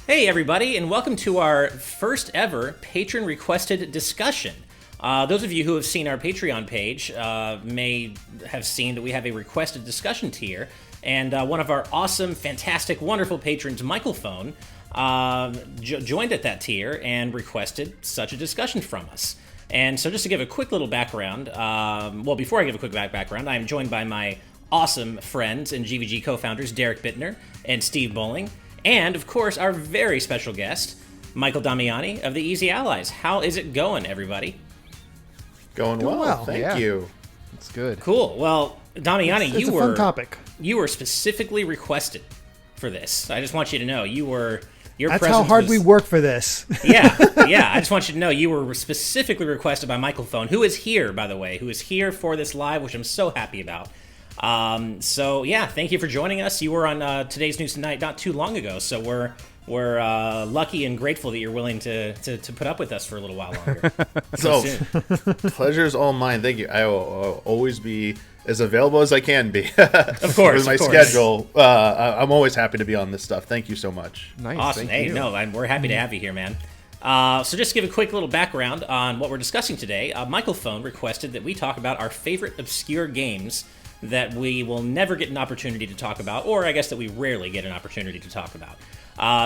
Hey everybody, and welcome to our first ever patron-requested discussion. Those of you who have seen our Patreon page may have seen that we have a requested discussion tier, and one of our awesome, fantastic, wonderful patrons, MichaelPhone, joined at that tier and requested such a discussion from us. And so just to give a quick little background, before I give a quick background, I am joined by my awesome friends and GVG co-founders, Derrick and Steve Bowling, and, of course, our very special guest, Michael Damiani of the Easy Allies. How is it going, everybody? Going well. Thank you. It's good. Cool. Well, Damiani, it's a fun topic. You were specifically requested for this. I just want you to know your That's how hard we work for this. Yeah. I just want you to know you were specifically requested by MichaelPhone, who is here, by the way, who is here for this live, which I'm so happy about. Thank you for joining us. You were on Today's News Tonight not too long ago, so we're lucky and grateful that you're willing to put up with us for a little while longer. Pleasure's all mine. Thank you. I will always be as available as I can be. Of course, with my schedule. I'm always happy to be on this stuff. Thank you so much. Nice. Awesome. We're happy to have you here, man. So just to give a quick little background on what we're discussing today, MichaelPhone requested that we talk about our favorite obscure games that we will never get an opportunity to talk about, or I guess that we rarely get an opportunity to talk about.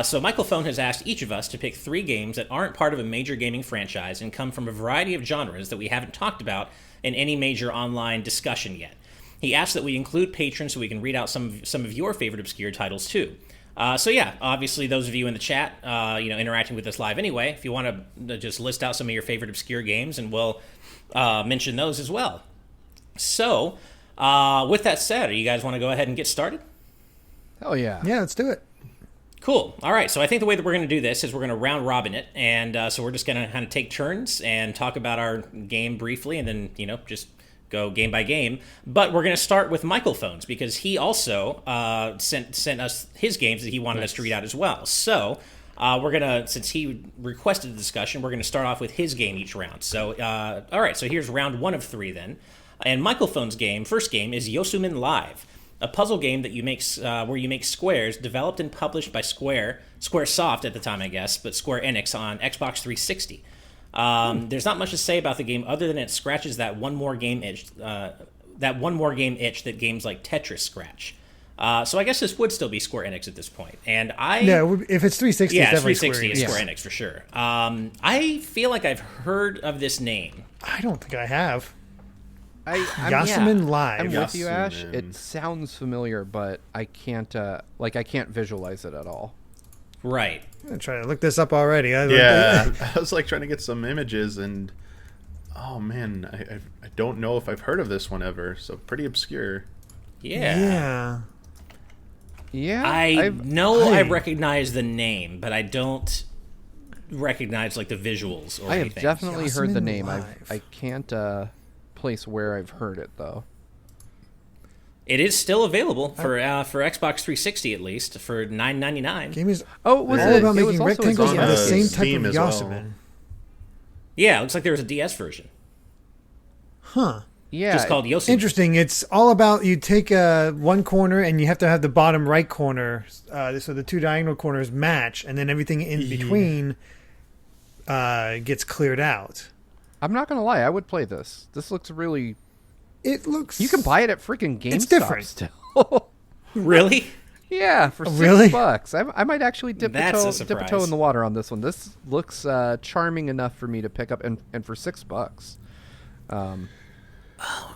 So MichaelPhone has asked each of us to pick 3 games that aren't part of a major gaming franchise and come from a variety of genres that we haven't talked about in any major online discussion yet. He asked that we include patrons so we can read out some of your favorite obscure titles too. Obviously those of you in the chat, interacting with us live anyway, if you want to just list out some of your favorite obscure games, and we'll mention those as well. So, with that said, you guys want to go ahead and get started? Hell yeah. Yeah, let's do it. Cool. All right. So I think the way that we're going to do this is we're going to round robin it. And so we're just going to kind of take turns and talk about our game briefly and then, just go game by game. But we're going to start with MichaelPhone's because he also sent us his games that he wanted us to read out as well. So we're going to, since he requested the discussion, we're going to start off with his game each round. So, all right. So here's round 1 of 3 then. And MichaelPhone's first game is Yosumin Live, a puzzle game that you make where you make squares, developed and published by Squaresoft at the time, I guess, but Square Enix on Xbox 360. There's not much to say about the game other than it scratches that one more game itch that games like Tetris scratch. So I guess this would still be Square Enix at this point. And if it's 360, yeah, it's 360 is Square Enix for sure. I feel like I've heard of this name. I don't think I have. Yosumin Live. I'm with you, Ash. It sounds familiar, but I can't visualize it at all. Right. I'm trying to look this up already. I was trying to get some images, and oh man, I don't know if I've heard of this one ever. So pretty obscure. Yeah. I recognize the name, but I don't recognize the visuals or I anything. have definitely heard the name. Live. I can't place where I've heard it though. It is still available for Xbox 360 at least for $9.99. Game is all about making rectangles with the same type Steam of as well. Yosumin. Yeah, it looks like there was a DS version. Huh. Yeah, just called Yosumin. Interesting. It's all about you take one corner and you have to have the bottom right corner, so the 2 diagonal corners match, and then everything in between gets cleared out. I'm not gonna lie, I would play this. This looks really. It looks. You can buy it at freaking GameStop. It's different. Still. Really? Yeah, for $6. I might actually dip a toe in the water on this one. This looks charming enough for me to pick up, and for $6.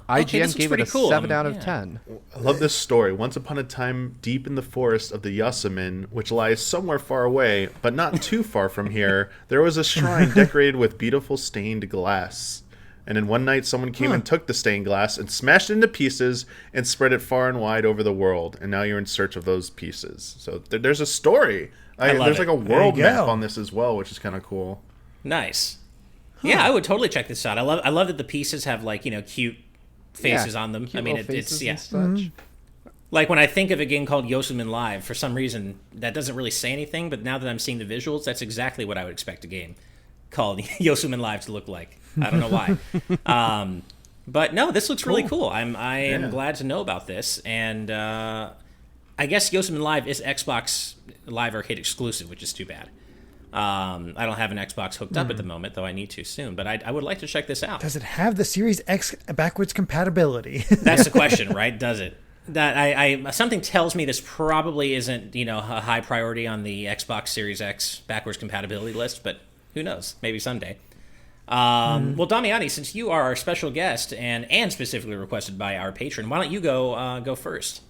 IGN gave it a 7 out of 10. I love this story. Once upon a time, deep in the forest of the Yosumin, which lies somewhere far away, but not too far from here, there was a shrine decorated with beautiful stained glass. And then one night, someone came and took the stained glass and smashed it into pieces and spread it far and wide over the world. And now you're in search of those pieces. So there's a story. There's a world map on this as well, which is kind of cool. Nice. Yeah, I would totally check this out. I love that the pieces have cute faces on them. I mean, it's like when I think of a game called Yosumin Live, for some reason that doesn't really say anything. But now that I'm seeing the visuals, that's exactly what I would expect a game called Yosumin Live to look like. I don't know why. But no, this looks really cool. I am glad to know about this, and I guess Yosemite Live is Xbox Live Arcade exclusive, which is too bad. I don't have an Xbox hooked up at the moment, though I need to soon. But I would like to check this out. Does it have the Series X backwards compatibility? That's the question, right? Does it? That I something tells me this probably isn't a high priority on the Xbox Series X backwards compatibility list, but who knows? Maybe someday. Well, Damiani, since you are our special guest and specifically requested by our patron, why don't you go first?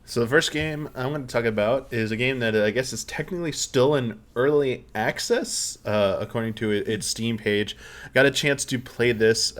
So the first game I'm going to talk about is a game that I guess is technically still in early access, according to its Steam page. Got a chance to play this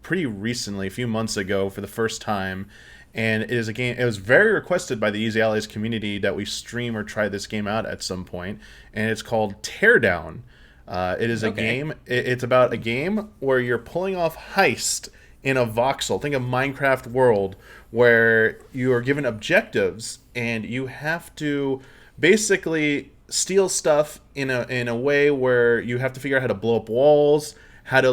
pretty recently, a few months ago, for the first time. And it is a game. It was very requested by the Easy Allies community that we stream or try this game out at some point. And it's called Teardown. It is a game. It's about a game where you're pulling off heist in a voxel. Think of Minecraft world, where you are given objectives and you have to basically steal stuff in a way where you have to figure out how to blow up walls, how to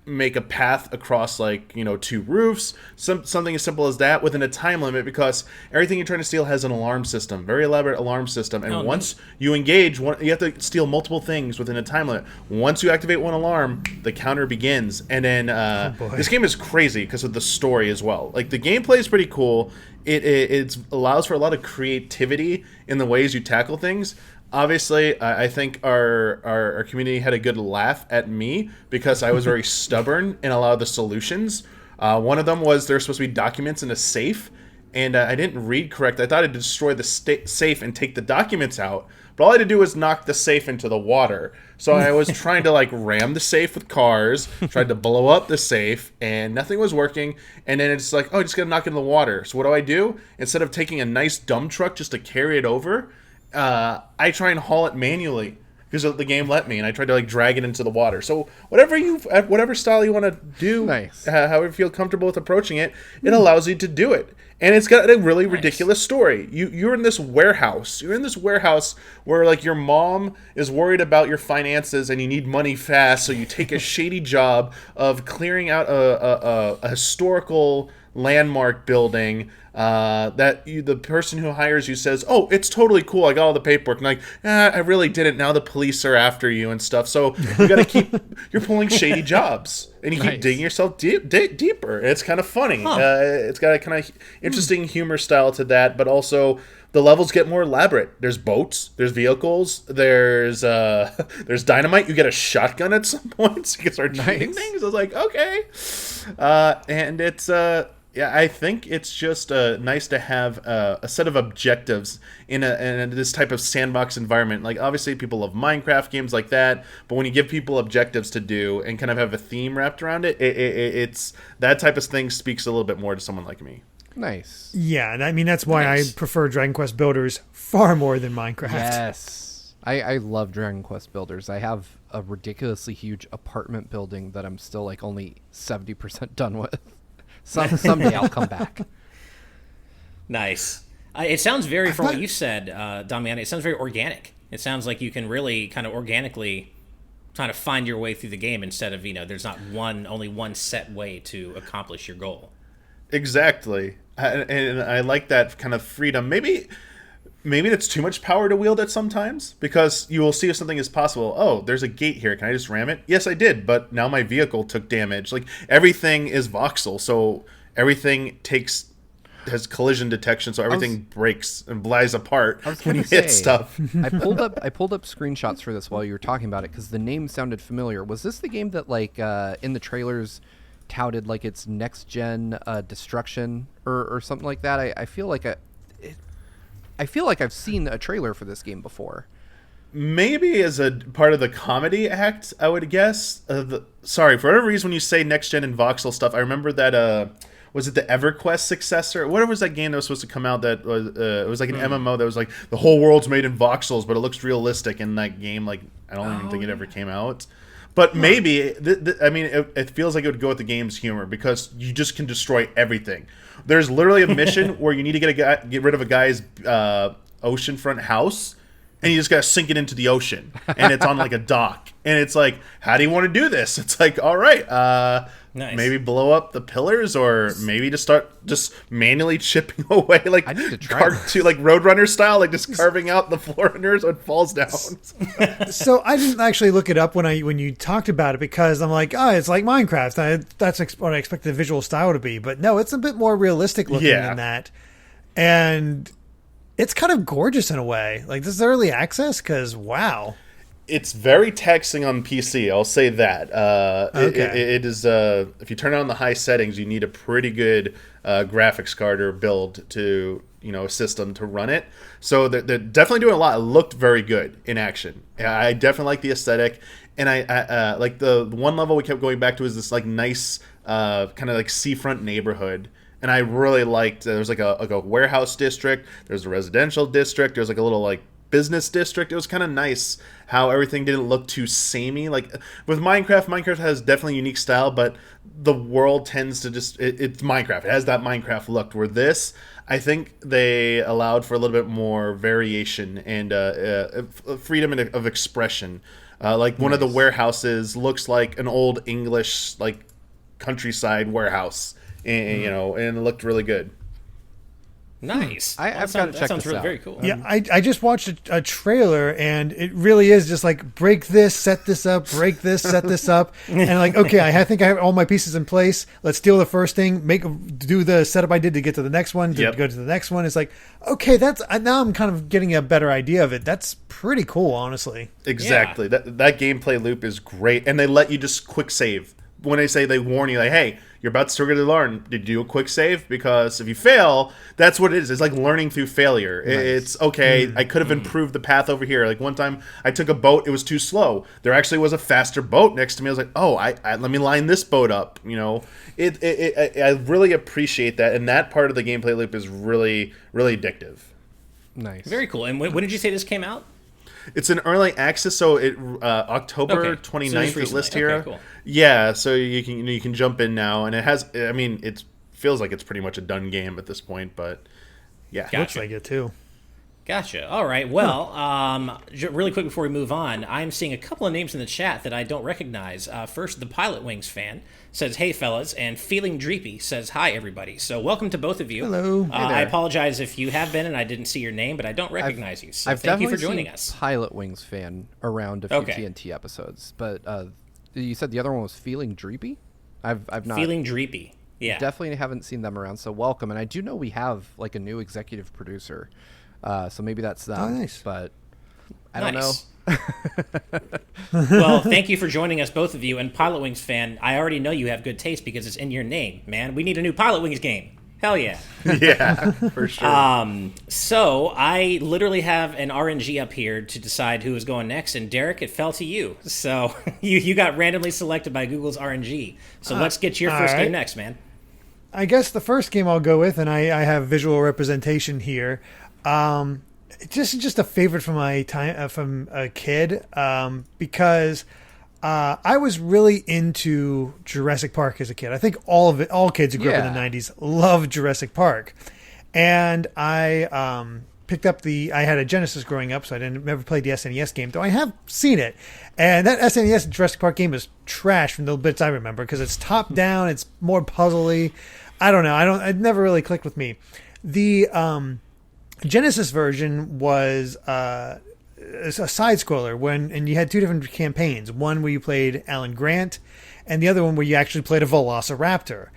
make a path across two roofs, something as simple as that within a time limit, because everything you're trying to steal has an alarm system, very elaborate alarm system, and once you engage, you have to steal multiple things within a time limit. Once you activate one alarm, the counter begins, and then this game is crazy because of the story as well. The gameplay is pretty cool. It allows for a lot of creativity in the ways you tackle things. Obviously, I think our community had a good laugh at me because I was very stubborn in a lot of the solutions. One of them was there were supposed to be documents in a safe, and I didn't read correct. I thought I'd destroy the safe and take the documents out, but all I had to do was knock the safe into the water. So I was trying to ram the safe with cars, tried to blow up the safe, and nothing was working. And then it's just gotta knock it in the water. So what do? Instead of taking a nice dump truck just to carry it over, I try and haul it manually because the game let me, and I tried to drag it into the water. So whatever style you want to do, nice. However you feel comfortable with approaching it, it allows you to do it. And it's got a really ridiculous story. You're in this warehouse. You're in this warehouse where your mom is worried about your finances and you need money fast, so you take a shady job of clearing out a historical landmark building. The person who hires you says, "Oh, it's totally cool. I got all the paperwork." And I really didn't. Now the police are after you and stuff. So you got to keep. You're pulling shady jobs, and you keep digging yourself deeper. It's kind of funny. It's got a kind of interesting humor style to that, but also the levels get more elaborate. There's boats. There's vehicles. There's dynamite. You get a shotgun at some point, so you can start shooting things. I was okay, and it's. Yeah, I think it's just nice to have a set of objectives in this type of sandbox environment. Obviously, people love Minecraft games like that, but when you give people objectives to do and kind of have a theme wrapped around it, it's that type of thing speaks a little bit more to someone like me. Nice. Yeah, and I mean that's why I prefer Dragon Quest Builders far more than Minecraft. Yes. I love Dragon Quest Builders. I have a ridiculously huge apartment building that I'm still only 70% done with. Someday I'll come back. Nice. It sounds very, from what you said, Damiani, it sounds very organic. It sounds like you can really kind of organically kind of find your way through the game instead of, there's not only one set way to accomplish your goal. Exactly. And I like that kind of freedom. Maybe that's too much power to wield at sometimes, because you will see if something is possible. Oh, there's a gate here. Can I just ram it? Yes, I did, but now my vehicle took damage. Everything is voxel, so everything has collision detection, so everything breaks and flies apart when you hit stuff. I pulled up screenshots for this while you were talking about it because the name sounded familiar. Was this the game that in the trailers touted its next gen destruction or something like that? I feel like I feel like I've seen a trailer for this game before. Maybe as a part of the comedy act, I would guess. Sorry, for whatever reason, when you say next gen and voxel stuff, I remember that. Was it the EverQuest successor? Whatever was that game that was supposed to come out that was it was an MMO that was the whole world's made in voxels, but it looks realistic in that game. I don't even think it ever came out. But maybe, it feels like it would go with the game's humor because you just can destroy everything. There's literally a mission where you need to get rid of a guy's oceanfront house, and you just got to sink it into the ocean, and it's on a dock. And it's how do you want to do this? It's all right, Nice. maybe blow up the pillars, or maybe to start just manually chipping away, like I need to try this. like Roadrunner style, like just carving out the floor under so it falls down. So I didn't actually look it up when you talked about it, because I'm like, oh, it's like Minecraft. That's what I expected the visual style to be. But no, it's a bit more realistic looking than that. And it's kind of gorgeous in a way. Like, this is early access, because wow. It's very taxing on PC. I'll say that. Okay. It is. If you turn on the high settings, you need a pretty good graphics card or build to a system to run it. So they're definitely doing a lot. It looked very good in action. I definitely like the aesthetic, and I like the one level we kept going back to is this like nice kind of like seafront neighborhood. And I really liked. There was like a warehouse district. There's a residential district. There's like a little like business district. It was kind of nice how everything didn't look too samey. Like with Minecraft has definitely unique style, but the world tends to just it's Minecraft. It has that Minecraft look. Where this, I think they allowed for a little bit more variation and freedom of expression. Like one of the warehouses looks like an old English like countryside warehouse, and and it looked really good. Nice. I've got to check this out. That sounds really very cool. Yeah, I just watched a trailer, and it really is just like, break this, set this up, break this, set this up. And like, okay, I think I have all my pieces in place. Let's steal the first thing, do the setup I did to get to the next one, to go to the next one. It's like, okay, now I'm kind of getting a better idea of it. That's pretty cool, honestly. Exactly. Yeah. That gameplay loop is great. And they let you just quick save. When they warn you, like, hey, you're about to trigger the alarm, did you do a quick save? Because if you fail, that's what it is. It's like learning through failure. Nice. It's, okay, I could have improved the path over here. Like one time I took a boat, it was too slow. There actually was a faster boat next to me. I was like, oh, I let me line this boat up. I really appreciate that. And that part of the gameplay loop is really, really addictive. Nice. Very cool. And when did you say this came out? It's an early access, so it October 29th is list here. Okay, cool. Yeah, so you can jump in now, and it has. I mean, it feels like it's pretty much a done game at this point, but yeah, Gotcha. Looks like it too. Gotcha. All right. Well, really quick before we move on, I'm seeing a couple of names in the chat that I don't recognize. First, the Pilot Wings fan says, "Hey, fellas," and Feeling Dreepy says, "Hi, everybody." So welcome to both of you. Hello. I apologize if you have been and I didn't see your name, but I don't recognize you. So I've thank you for definitely joining seen us. Pilot Wings fan around a few TNT episodes, but you said the other one was Feeling Dreepy? I've not. Feeling Dreepy. Yeah. Definitely haven't seen them around, so welcome. And I do know we have like a new executive producer. So maybe that's them. Oh, nice. But I don't know. Well, thank you for joining us, both of you. And Pilot Wings fan, I already know you have good taste because it's in your name, man. We need a new Pilot Wings game. Hell yeah. Yeah, for sure. So I literally have an RNG up here to decide who is going next. And Derrick, it fell to you. So you got randomly selected by Google's RNG. So let's get your first game next, man. I guess the first game I'll go with, and I have visual representation here. Just a favorite from my time from a kid, because I was really into Jurassic Park as a kid. I think all kids who grew up in the 90s loved Jurassic Park, and I picked up I had a Genesis growing up, so I never played the SNES game, though I have seen it. And that SNES Jurassic Park game is trash from the bits I remember, because it's top down, it's more puzzly. I don't know. It never really clicked with me. The Genesis version was a side scroller and you had two different campaigns. One where you played Alan Grant, and the other one where you actually played a Velociraptor.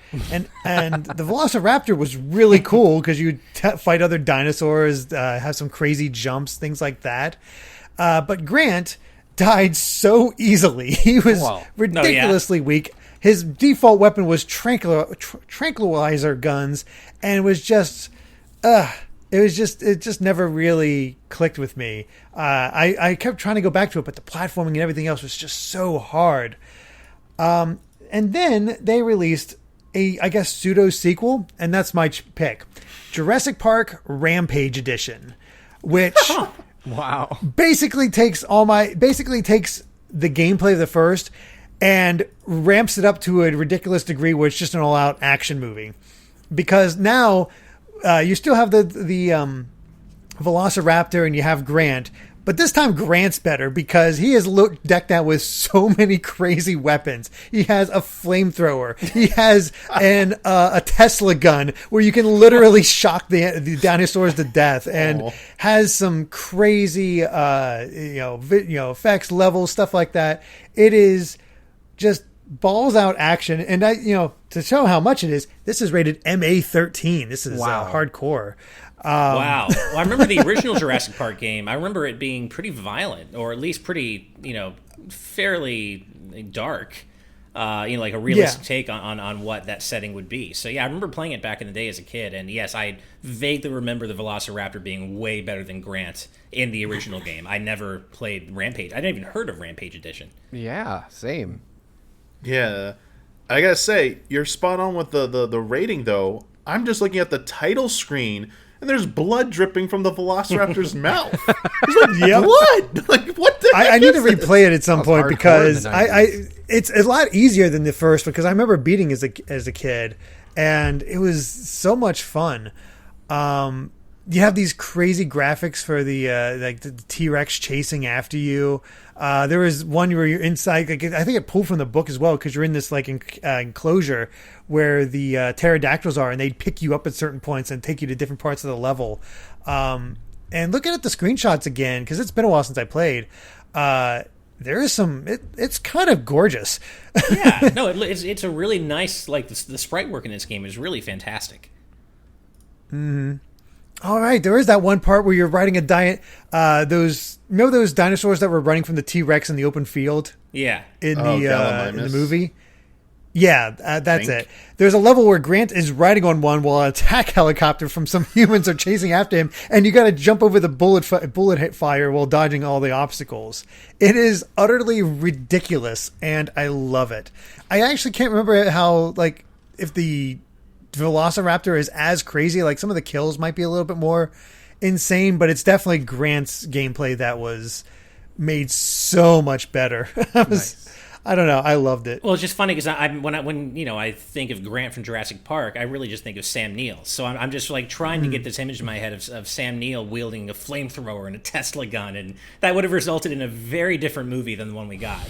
And the Velociraptor was really cool because you fight other dinosaurs, have some crazy jumps, things like that. But Grant died so easily. He was ridiculously weak. His default weapon was tranquilizer guns, and it was just it just never really clicked with me. I kept trying to go back to it, but the platforming and everything else was just so hard. And then they released I guess, pseudo sequel, and that's my pick: Jurassic Park Rampage Edition, which wow, basically takes the gameplay of the first and ramps it up to a ridiculous degree where it's just an all-out action movie. Because now you still have the Velociraptor and you have Grant, But this time Grant's better because he is decked out with so many crazy weapons. He has a flamethrower. He has a Tesla gun where you can literally shock the dinosaurs to death, and has some crazy effects, levels, stuff like that. It is just balls out action, and to show how much it is, this is rated MA13. This is hardcore. Wow. Well, I remember the original Jurassic Park game. I remember it being pretty violent, or at least pretty, fairly dark. Like a realistic take on what that setting would be. So yeah, I remember playing it back in the day as a kid, and yes, I vaguely remember the Velociraptor being way better than Grant in the original game. I never played Rampage. I didn't even heard of Rampage Edition. Yeah, same. Yeah, I gotta say, you're spot on with the rating, though. I'm just looking at the title screen, and there's blood dripping from the Velociraptor's mouth. There's blood! Like, what the heck I need to replay it at some point because I it's a lot easier than the first, because I remember beating as a kid, and it was so much fun. You have these crazy graphics for the T-Rex chasing after you. There was one where you're inside. I think it pulled from the book as well, because you're in this enclosure where the pterodactyls are, and they'd pick you up at certain points and take you to different parts of the level. And looking at the screenshots again, because it's been a while since I played. There is some. It's kind of gorgeous. Yeah, no, it's a really nice. The sprite work in this game is really fantastic. Mm-hmm. All right, there is that one part where you're riding those dinosaurs that were running from the T-Rex in the open field? Yeah. In the movie? Yeah, that's it. There's a level where Grant is riding on one while an attack helicopter from some humans are chasing after him, and you got to jump over the bullet fire while dodging all the obstacles. It is utterly ridiculous, and I love it. I actually can't remember how, if the Velociraptor is as crazy. Some of the kills might be a little bit more insane, but it's definitely Grant's gameplay that was made so much better. I don't know. I loved it. Well, it's just funny because when I think of Grant from Jurassic Park, I really just think of Sam Neill. So I'm just trying to get this image in my head of Sam Neill wielding a flamethrower and a Tesla gun, and that would have resulted in a very different movie than the one we got.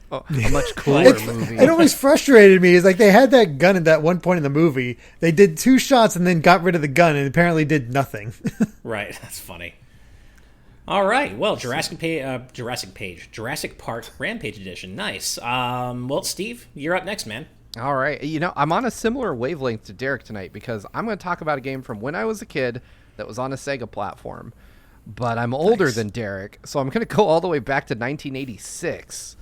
A much cooler movie. It always frustrated me. Is they had that gun at that one point in the movie. They did 2 shots and then got rid of the gun and apparently did nothing. Right. That's funny. All right. Well, Jurassic Park Rampage Edition. Nice. Well, Steve, you're up next, man. All right. I'm on a similar wavelength to Derrick tonight because I'm going to talk about a game from when I was a kid that was on a Sega platform. But I'm older than Derrick, so I'm going to go all the way back to 1986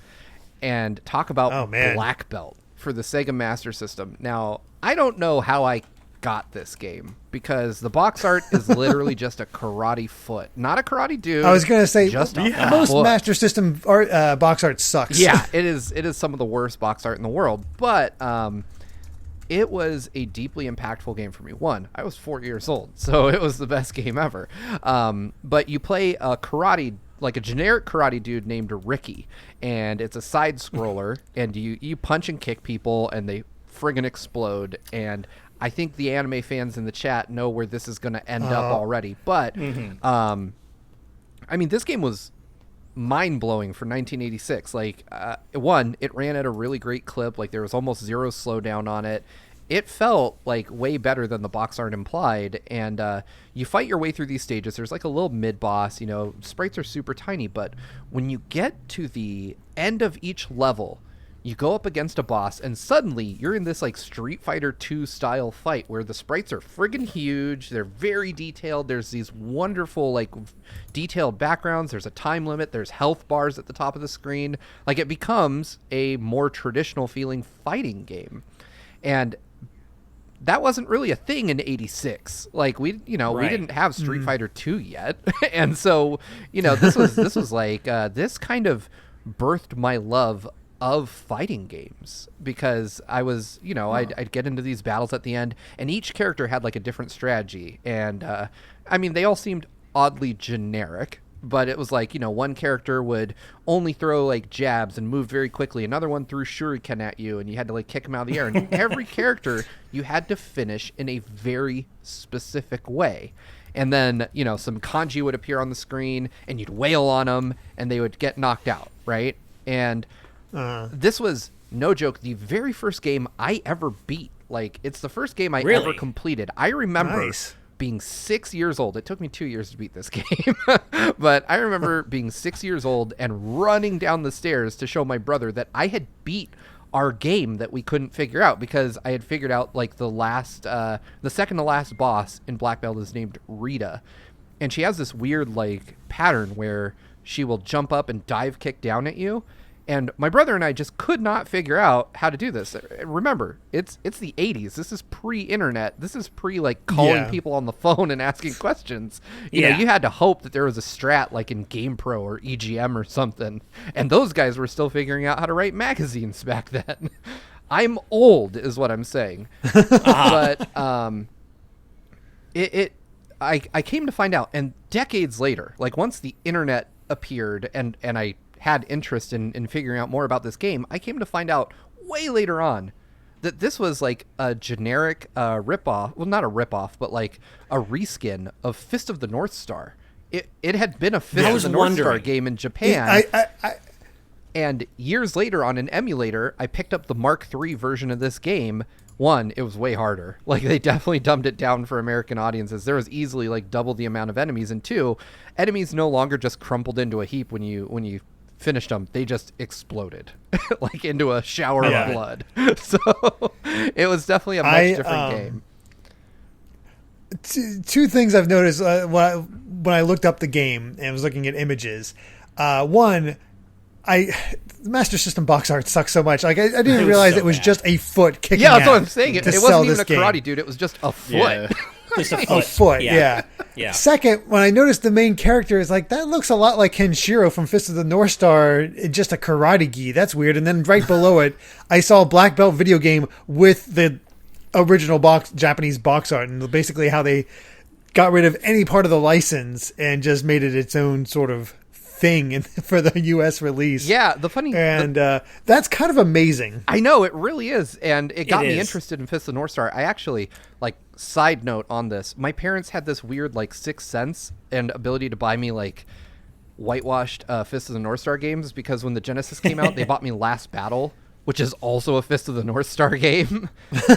and talk about Black Belt for the Sega Master System. Now, I don't know how I got this game because the box art is literally just a karate foot, not a karate dude. I was going to say, just most Master System box art sucks. Yeah, it is some of the worst box art in the world, but it was a deeply impactful game for me. One, I was 4 years old, so it was the best game ever. But you play a karate, a generic karate dude named Ricky, and it's a side scroller, and you punch and kick people, and they friggin' explode. And I think the anime fans in the chat know where this is going to end up already. But this game was mind-blowing for 1986. One, it ran at a really great clip. There was almost zero slowdown on it. It felt way better than the box art implied, and you fight your way through these stages. There's a little mid-boss, sprites are super tiny, but when you get to the end of each level, you go up against a boss, and suddenly you're in this Street Fighter 2 style fight where the sprites are friggin' huge. They're very detailed. There's these wonderful detailed backgrounds. There's a time limit. There's health bars at the top of the screen. It becomes a more traditional feeling fighting game, and that wasn't really a thing in 86. We didn't have Street Fighter 2 yet. And so, this was this kind of birthed my love of fighting games because I was, I'd get into these battles at the end, and each character had a different strategy. And, they all seemed oddly generic, but it was like, one character would only throw like jabs and move very quickly. Another one threw shuriken at you and you had to like kick him out of the air. And every character you had to finish in a very specific way. And then, some kanji would appear on the screen and you'd wail on them and they would get knocked out, right? And this was, no joke, the very first game I ever beat. Like, it's the first game I ever completed. I remember being 6 years old. It took me 2 years to beat this game. But I remember being 6 years old and running down the stairs to show my brother that I had beat our game that we couldn't figure out, because I had figured out like the second to last boss in Black Belt is named Rita. And she has this weird like pattern where she will jump up and dive kick down at you. And my brother and I just could not figure out how to do this. Remember, it's the 80s. This is pre-internet. This is like calling people on the phone and asking questions. You know, you had to hope that there was a strat like in GamePro or EGM or something. And those guys were still figuring out how to write magazines back then. I'm old is what I'm saying. But I came to find out, and decades later, like once the internet appeared and I had interest in figuring out more about this game, I came to find out way later on that this was like a generic ripoff. Well, not a ripoff, but like a reskin of Fist of the North Star. It had been a Fist of the North Star game in Japan. And years later on an emulator, I picked up the Mark III version of this game. One, it was way harder. Like, they definitely dumbed it down for American audiences. There was easily like double the amount of enemies. And two, enemies no longer just crumpled into a heap when you finished them. They just exploded like into a shower of blood. So it was definitely a much different game. Two things I've noticed when I looked up the game and was looking at images. One, the Master System box art sucks so much. Like, I didn't realize it was just a foot kicking. Yeah, that's what I'm saying. It wasn't even a karate dude. It was just a foot. Yeah. Just a foot. Yeah. Second, when I noticed the main character is like, that looks a lot like Kenshiro from Fist of the North Star, just a karate gi. That's weird. And then right below it, I saw a Black Belt video game with the original Japanese box art, and basically how they got rid of any part of the license and just made it its own sort of thing for the U.S. release. Yeah, that's kind of amazing. I know, it really is, and it got me interested in Fist of the North Star. I actually, like, side note on this, my parents had this weird like sixth sense and ability to buy me like whitewashed Fist of the North Star games, because when the Genesis came out, they bought me Last Battle, which is also a Fist of the North Star game,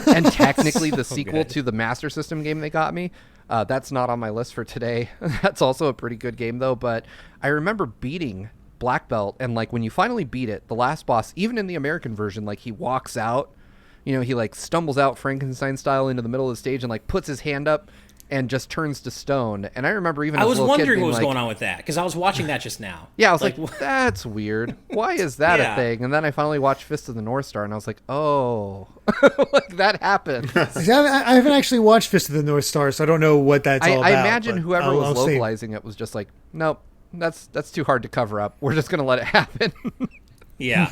and technically the sequel to the Master System game they got me. That's not on my list for today. That's also a pretty good game, though. But I remember beating Black Belt, and like when you finally beat it, the last boss, even in the American version, like he walks out, he like stumbles out Frankenstein style into the middle of the stage and like puts his hand up and just turns to stone. And I remember even I was wondering what was like, going on with that, because I was watching that just now. Yeah, I was like that's weird. Why is that a thing? And then I finally watched Fist of the North Star, and I was like, oh, like that happened. See, I haven't actually watched Fist of the North Star, so I don't know what that's all about. I imagine whoever was localizing it was just like, nope, that's too hard to cover up. We're just going to let it happen. Yeah.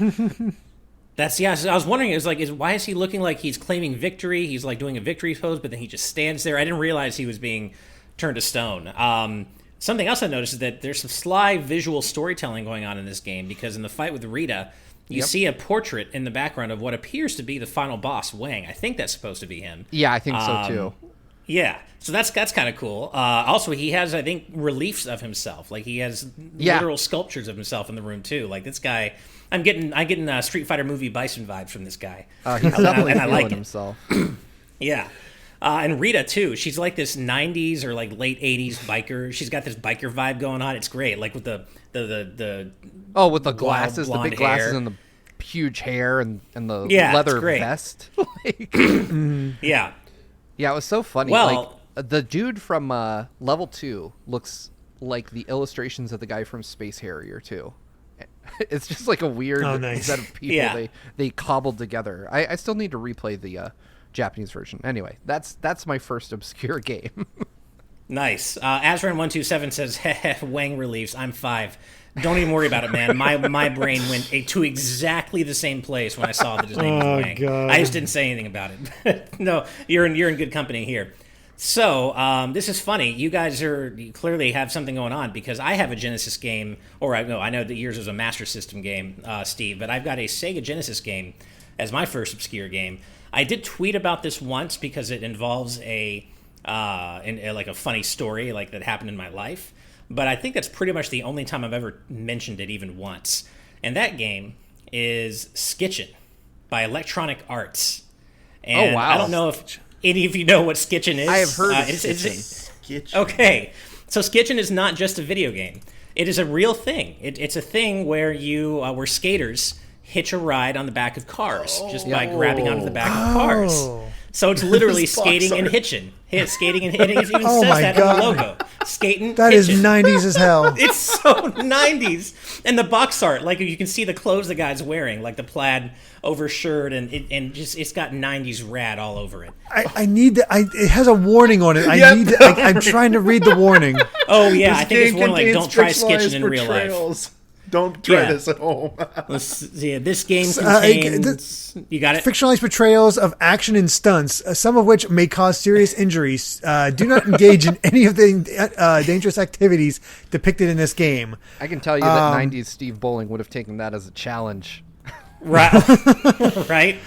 So I was wondering, it was like, why is he looking like he's claiming victory? He's like doing a victory pose, but then he just stands there. I didn't realize he was being turned to stone. Something else I noticed is that there's some sly visual storytelling going on in this game, because in the fight with Rita, you see a portrait in the background of what appears to be the final boss, Wang. I think that's supposed to be him. Yeah, I think so too. Yeah, so that's kind of cool. Also, he has, I think, reliefs of himself. Like, he has literal sculptures of himself in the room too. Like, this guy, I'm getting Street Fighter movie Bison vibes from this guy. He's definitely and I like himself. Yeah. And Rita too. She's like this 90s or like late 80s biker. She's got this biker vibe going on. It's great. Like with the with the glasses, the big glasses, and the huge hair, and the leather vest. Yeah, it was so funny. Well, like, the dude from Level 2 looks like the illustrations of the guy from Space Harrier too. It's just like a weird set of people they cobbled together. I still need to replay the Japanese version. Anyway, that's my first obscure game. Nice. Azran127 says, Wang reliefs. I'm 5. Don't even worry about it, man. My brain went to exactly the same place when I saw that his name was Wang. God. I just didn't say anything about it. No, you're in good company here. So, this is funny. You guys you clearly have something going on because I have a Genesis game, or I know that yours was a Master System game, Steve, but I've got a Sega Genesis game as my first obscure game. I did tweet about this once because it involves like a funny story like that happened in my life, but I think that's pretty much the only time I've ever mentioned it even once. And that game is Skitchin by Electronic Arts. And wow. I don't know if any of you know what Skitchin is. I have heard of Skitchin. Okay, so Skitchin is not just a video game. It is a real thing. It's a thing where where skaters hitch a ride on the back of cars just by grabbing onto the back of cars. So it's literally skating and hitching. Skating and hitting. It even says that in the logo. Skating, That hitching. is 90s as hell. It's so 90s. And the box art, like you can see the clothes the guy's wearing, like the plaid overshirt, and it's got 90s rad all over it. I need that. It has a warning on it. I'm trying to read the warning. Oh yeah, This I think it's game one like contains don't try fictionalized sketching in real life. portrayals. Don't try Yeah. this at home. This game contains. You got it. Fictionalized portrayals of action and stunts, some of which may cause serious injuries. Do not engage in any of the dangerous activities depicted in this game. I can tell you that 90s Steve Bowling would have taken that as a challenge. Right. Right.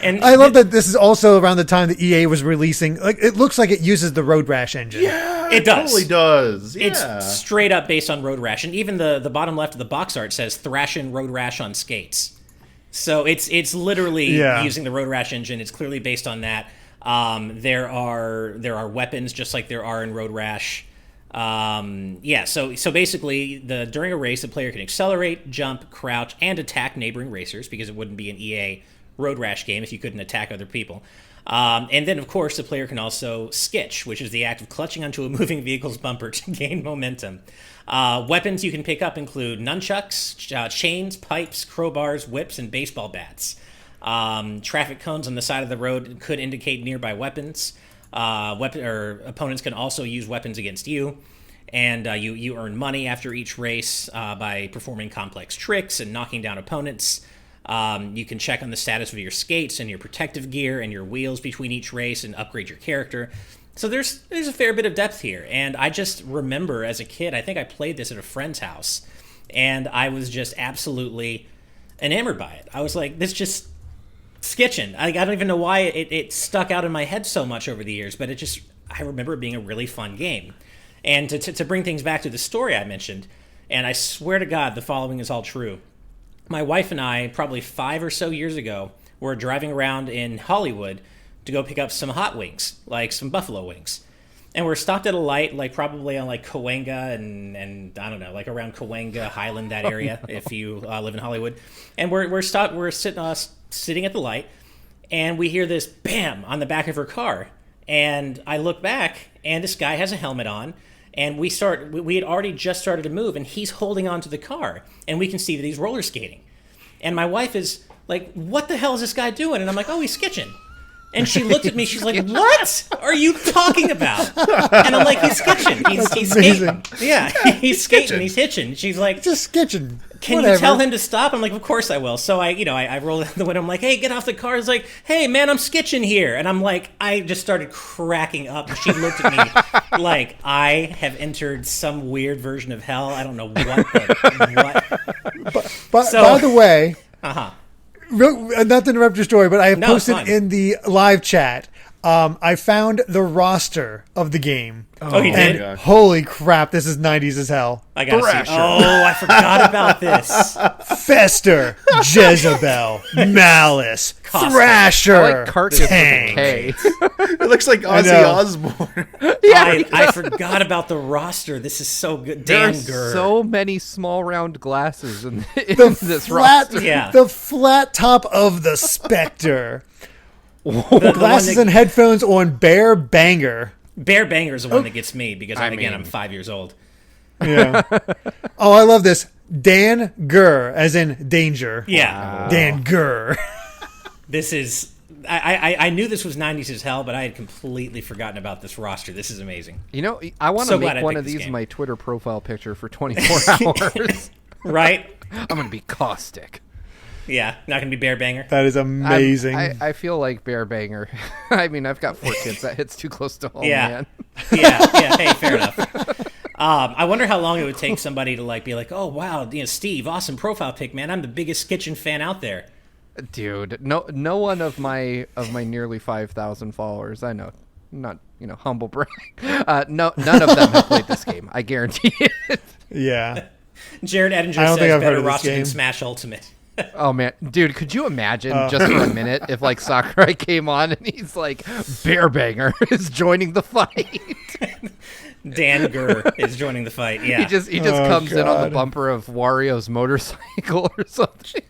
And I love that this is also around the time that EA was releasing. Like, it looks like it uses the Road Rash engine. Yeah, It does. totally does. Yeah. It's straight up based on Road Rash, and even the bottom left of the box art says Thrashin' Road Rash on skates. So it's literally using the Road Rash engine. It's clearly based on that. There are weapons just like there are in Road Rash. So basically, during a race, the player can accelerate, jump, crouch, and attack neighboring racers because it wouldn't be an EA Road Rash game if you couldn't attack other people. And then, of course, the player can also skitch, which is the act of clutching onto a moving vehicle's bumper to gain momentum. Weapons you can pick up include nunchucks, chains, pipes, crowbars, whips, and baseball bats. Traffic cones on the side of the road could indicate nearby weapons. Opponents can also use weapons against you. And you earn money after each race by performing complex tricks and knocking down opponents. You can check on the status of your skates and your protective gear and your wheels between each race and upgrade your character. So there's a fair bit of depth here. And I just remember as a kid, I think I played this at a friend's house, and I was just absolutely enamored by it. I was like, this just skitching. I don't even know why it stuck out in my head so much over the years, but I remember it being a really fun game. And to bring things back to the story I mentioned, and I swear to God, the following is all true. My wife and I, probably 5 or so years ago, were driving around in Hollywood to go pick up some hot wings, like some buffalo wings. And we're stopped at a light, like probably on like Cahuenga and I don't know, like around Cahuenga, Highland, that area, if you live in Hollywood. And we're sitting at the light, and we hear this bam on the back of her car. And I look back, and this guy has a helmet on. And we had already just started to move, and he's holding on to the car, and we can see that he's roller skating. And my wife is like, what the hell is this guy doing? And I'm like, oh, he's skitching. And she looked at me, she's like, what are you talking about? And I'm like, he's skitching. He's skating. Yeah, he's skating, he's hitching. She's like, Just skitching. can you tell him to stop? I'm like, of course I will. So I roll down the window. I'm like, hey, get off the car. He's like, hey, man, I'm skitching here. And I'm like, I just started cracking up. And she looked at me like I have entered some weird version of hell. I don't know what. But by the way, Uh-huh. not to interrupt your story, but I have No, it's posted fine. in the live chat. I found the roster of the game. Oh, you And did? holy crap, this is 90s as hell. I gotta Thrasher. see. Oh, I forgot about this. Fester, Jezebel, Malice, Costa. Thrasher, I like Carcass with a Tank. K. It looks like Ozzy know. Osbourne. I forgot about the roster. This is so good. There are Dan Gurr. so many small round glasses in The this flat, roster. Yeah. the flat top of the Spectre. The Glasses one and headphones on Bear Banger. Bear Banger is the one that gets me because I I'm mean- 5 years old. Yeah. Oh, I love this. Dan Gurr, as in danger. Yeah. Dan Gurr. This is. I knew this was 90s as hell, but I had completely forgotten about this roster. This is amazing. You know, I want to So glad I make one picked of this these game. my Twitter profile picture for 24 hours. Right? I'm going to be caustic. Yeah, not gonna be bear banger. That is amazing. I feel like bear banger. I mean, I've got 4 kids. That hits too close to home, man. Yeah. Hey, fair enough. I wonder how long it would take somebody to like be like, oh wow, Steve, awesome profile pic, man. I'm the biggest Skitchin fan out there. Dude, no one of my nearly 5,000 followers, I know, not humble brag. No, none of them have played this game. I guarantee it. Yeah. Jared Edinger says better roster than Smash Ultimate. Oh man, dude, could you imagine just for a minute if like Sakurai came on and he's like, bear banger is joining the fight. Dan Gurr is joining the fight. Yeah, he just comes in on the bumper of Wario's motorcycle or something.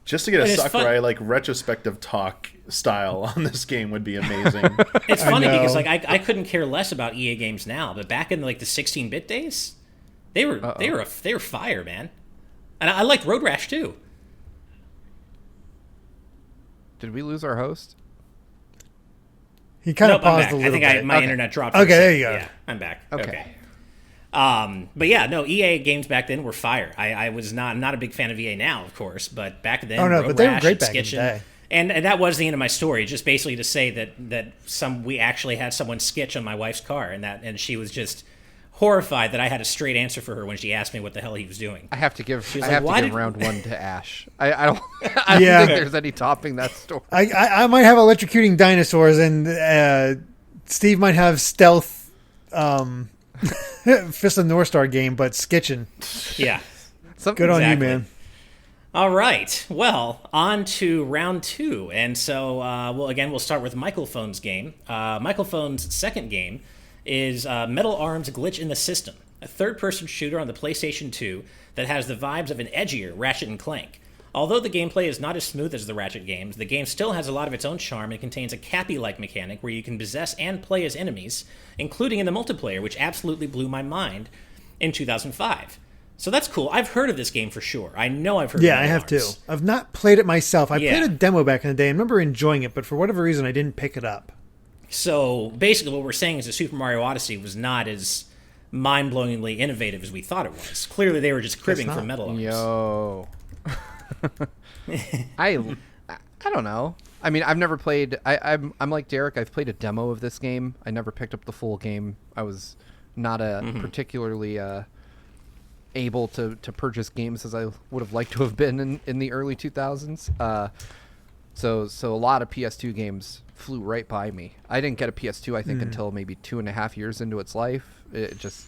Just to get a Sakurai like retrospective talk style on this game would be amazing. It's funny because like I couldn't care less about EA games now, but back in like the 16-bit days, they were fire, man. And I liked Road Rash too. Did we lose our host? He kind of paused a little bit. I think my internet dropped. Okay, there you go. Yeah, I'm back. Okay. But yeah, no, EA games back then were fire. I was not a big fan of EA now, of course, but back then, but they were great back in the day. And that was the end of my story. Just basically to say that we actually had someone sketch on my wife's car, and she was just horrified that I had a straight answer for her when she asked me what the hell he was doing. I have to give round 1 to Ash. I don't think there's any topping that story. I might have electrocuting dinosaurs, and Steve might have stealth Fist of North Star game, but skitching. Yeah. Good on you, man. All right. Well, on to round 2. And so, we'll start with MichaelPhone's game. MichaelPhone's second game is Metal Arm's Glitch in the System, a third-person shooter on the PlayStation 2 that has the vibes of an edgier Ratchet & Clank. Although the gameplay is not as smooth as the Ratchet games, the game still has a lot of its own charm and contains a Cappy-like mechanic where you can possess and play as enemies, including in the multiplayer, which absolutely blew my mind in 2005. So that's cool. I've heard of this game for sure. I know I've heard of it. Yeah, I have too. I've not played it myself. I played a demo back in the day. I remember enjoying it, but for whatever reason, I didn't pick it up. So basically what we're saying is that Super Mario Odyssey was not as mind-blowingly innovative as we thought it was. Clearly they were just cribbing from Metal Arms. Yo. I don't know. I mean, I've never played... I'm like Derrick. I've played a demo of this game. I never picked up the full game. I was not particularly able to purchase games as I would have liked to have been in the early 2000s. So a lot of PS2 games flew right by me. I didn't get a PS2, I think, until maybe 2.5 years into its life. It just,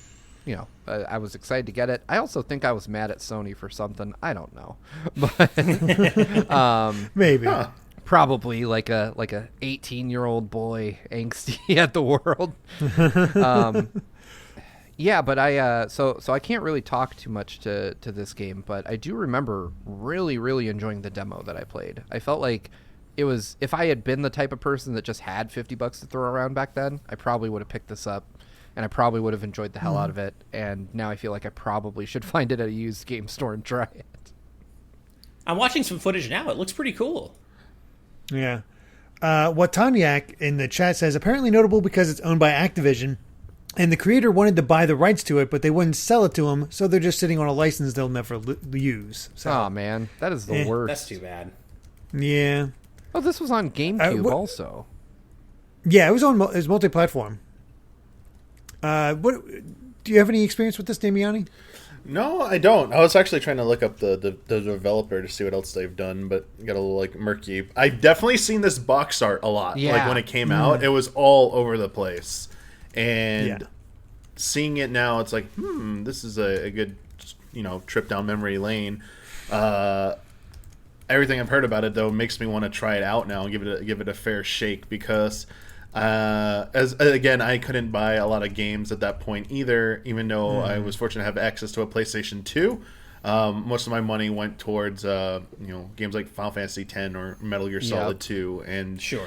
I was excited to get it. I also think I was mad at Sony for something. I don't know, but maybe. Probably like a 18-year-old boy angsty at the world. Yeah, but so I can't really talk too much to this game, but I do remember really, really enjoying the demo that I played. I felt like it was, if I had been the type of person that just had $50 to throw around back then, I probably would have picked this up, and I probably would have enjoyed the hell out of it. And now I feel like I probably should find it at a used game store and try it. I'm watching some footage now. It looks pretty cool. Yeah. Watanyak in the chat says, apparently notable because it's owned by Activision, and the creator wanted to buy the rights to it, but they wouldn't sell it to him, so they're just sitting on a license they'll never use. So, oh, man. That is the worst. That's too bad. Yeah. Oh, this was on GameCube also. Yeah, it was multi-platform. What do you have any experience with this, Damiani? No, I don't. I was actually trying to look up the developer to see what else they've done, but got a little murky. I've definitely seen this box art a lot. Yeah. Like when it came out, it was all over the place. And seeing it now, it's like, this is a good, trip down memory lane. Everything I've heard about it though makes me want to try it out now and give it a fair shake, because I couldn't buy a lot of games at that point either, even though I was fortunate to have access to a PlayStation 2. Most of my money went towards games like Final Fantasy X or Metal Gear Solid 2, and sure,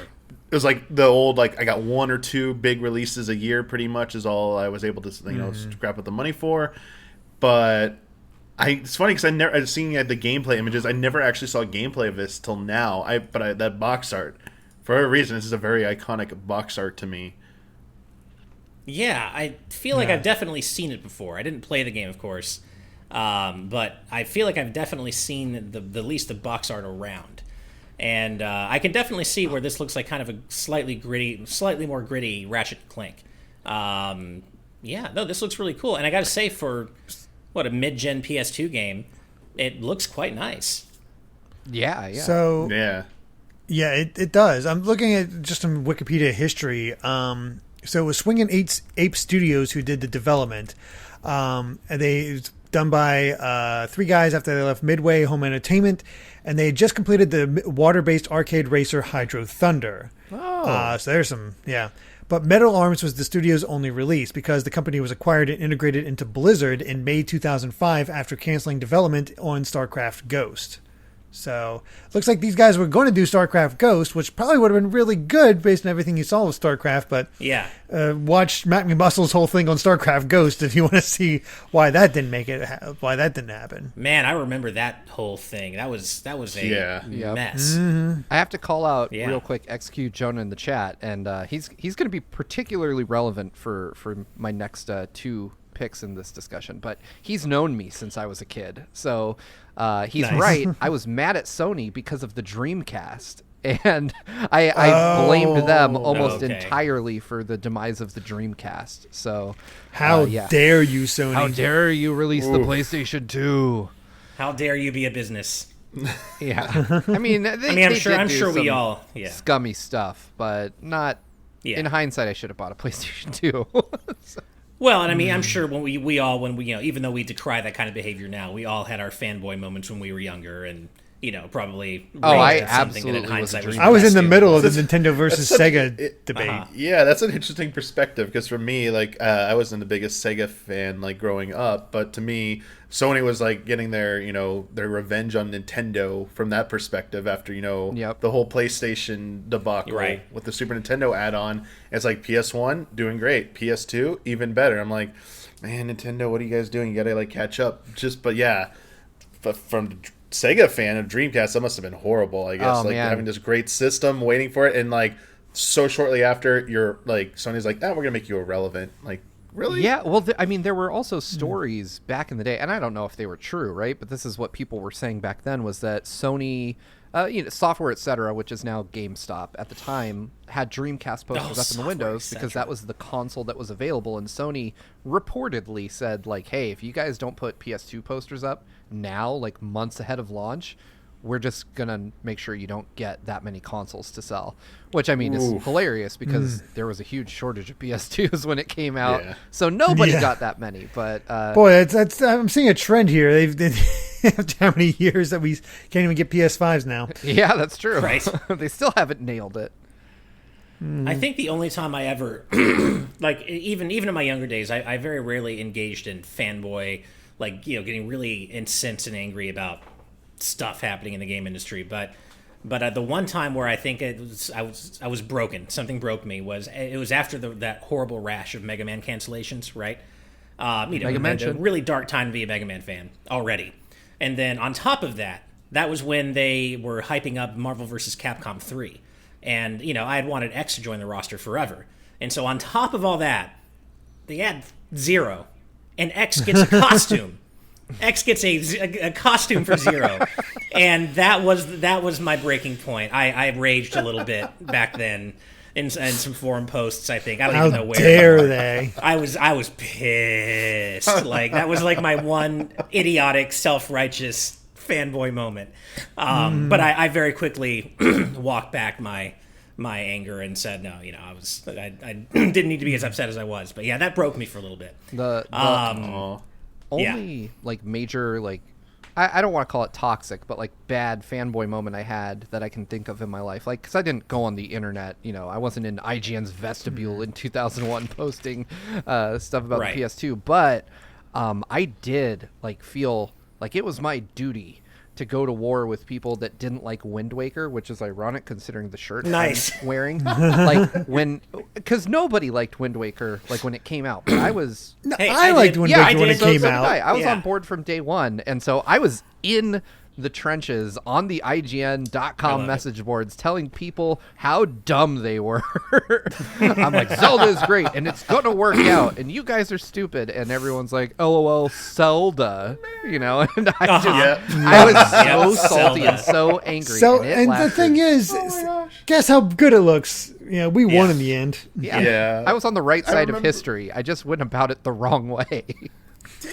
it was like the old, I got 1 or 2 big releases a year pretty much is all I was able to scrap up the money for. But it's funny because I was seeing the gameplay images. I never actually saw gameplay of this till now. But that box art, for a reason, this is a very iconic box art to me. Yeah, I feel like I've definitely seen it before. I didn't play the game, of course. But I feel like I've definitely seen the least the box art around. And I can definitely see where this looks like kind of a slightly more gritty Ratchet and Clank. This looks really cool. And I got to say, for a mid-gen PS2 game, it looks quite nice. Yeah. So yeah, it does. I'm looking at just some Wikipedia history. So it was Swingin' Ape Studios who did the development. And it was done by 3 guys after they left Midway Home Entertainment, and they had just completed the water-based arcade racer Hydro Thunder. So there's some, But Metal Arms was the studio's only release because the company was acquired and integrated into Blizzard in May 2005 after canceling development on StarCraft Ghost. So it looks like these guys were going to do StarCraft Ghost, which probably would have been really good based on everything you saw with StarCraft. But watch Matt McMuscle's whole thing on StarCraft Ghost if you want to see why that didn't happen. Man, I remember that whole thing. That was a mess. Mm-hmm. I have to call out real quick XQ Jonah in the chat, and he's going to be particularly relevant for my next 2 picks in this discussion. But he's known me since I was a kid, so. He's nice. Right. I was mad at Sony because of the Dreamcast, and I blamed them almost entirely for the demise of the Dreamcast. So, how dare you, Sony? How dare you release the PlayStation 2? How dare you be a business? Yeah, I mean, I'm sure we all scummy stuff, but not. Yeah. In hindsight, I should have bought a PlayStation 2. So. Well, and I mean, I'm sure when we even though we decry that kind of behavior now, we all had our fanboy moments when we were younger, and probably. I absolutely was. I was in the middle of the Nintendo versus Sega debate. Yeah, that's an interesting perspective because for me, I wasn't the biggest Sega fan growing up, but to me, Sony was getting their their revenge on Nintendo from that perspective after the whole PlayStation debacle with the Super Nintendo add-on. It's like PS1 doing great, PS2 even better. I'm like, man, Nintendo, what are you guys doing? You gotta catch up. From the Sega fan of Dreamcast, that must have been horrible. I guess having this great system, waiting for it, and so shortly after, you're Sony's we're gonna make you irrelevant. Really? Yeah, well, there were also stories back in the day, and I don't know if they were true, right? But this is what people were saying back then, was that Sony, Software Etc., which is now GameStop, at the time, had Dreamcast posters up in the windows because that was the console that was available, and Sony reportedly said, hey, if you guys don't put PS2 posters up now, months ahead of launch, we're just going to make sure you don't get that many consoles to sell. Which, I mean, is hilarious because there was a huge shortage of PS2s when it came out. Yeah. So nobody got that many. But boy, I'm seeing a trend here. After how many years that we can't even get PS5s now. Yeah, that's true. Right. They still haven't nailed it. I think the only time I ever, even in my younger days, I very rarely engaged in fanboy, getting really incensed and angry about stuff happening in the game industry, but the one time where I think I was broken, something broke me, was after that horrible rash of Mega Man cancellations, right? Mega Man, a really dark time to be a Mega Man fan already, and then on top of that was when they were hyping up Marvel vs. Capcom 3, and I had wanted X to join the roster forever, and so on top of all that, they add Zero, and X gets a costume. X gets a costume for Zero, and that was my breaking point. I raged a little bit back then in some forum posts. I think I don't even know where. How dare they? I was pissed. That was my one idiotic, self-righteous fanboy moment. But I very quickly walked back my anger and said no. I didn't need to be as upset as I was. But yeah, that broke me for a little bit. Only major I don't want to call it toxic, but bad fanboy moment I had that I can think of in my life, because I didn't go on the internet, I wasn't in IGN's vestibule in 2001 posting stuff about the PS2, but I did feel like it was my duty to go to war with people that didn't like Wind Waker, which is ironic considering the shirt I'm wearing. Because nobody liked Wind Waker when it came out. But I was. I liked Wind Waker when it came out. I was on board from day one, and so I was in the trenches on the I IGN.com love message boards telling people how dumb they were. I'm like, Zelda is great and it's going to work out and you guys are stupid. And everyone's like, LOL, Zelda, you know, and I I was so salty Zelda. and so angry. So, it and the lasted- thing is, guess how good it looks. You know, we won in the end. Yeah. I was on the right side of remember- history. I just went about it the wrong way.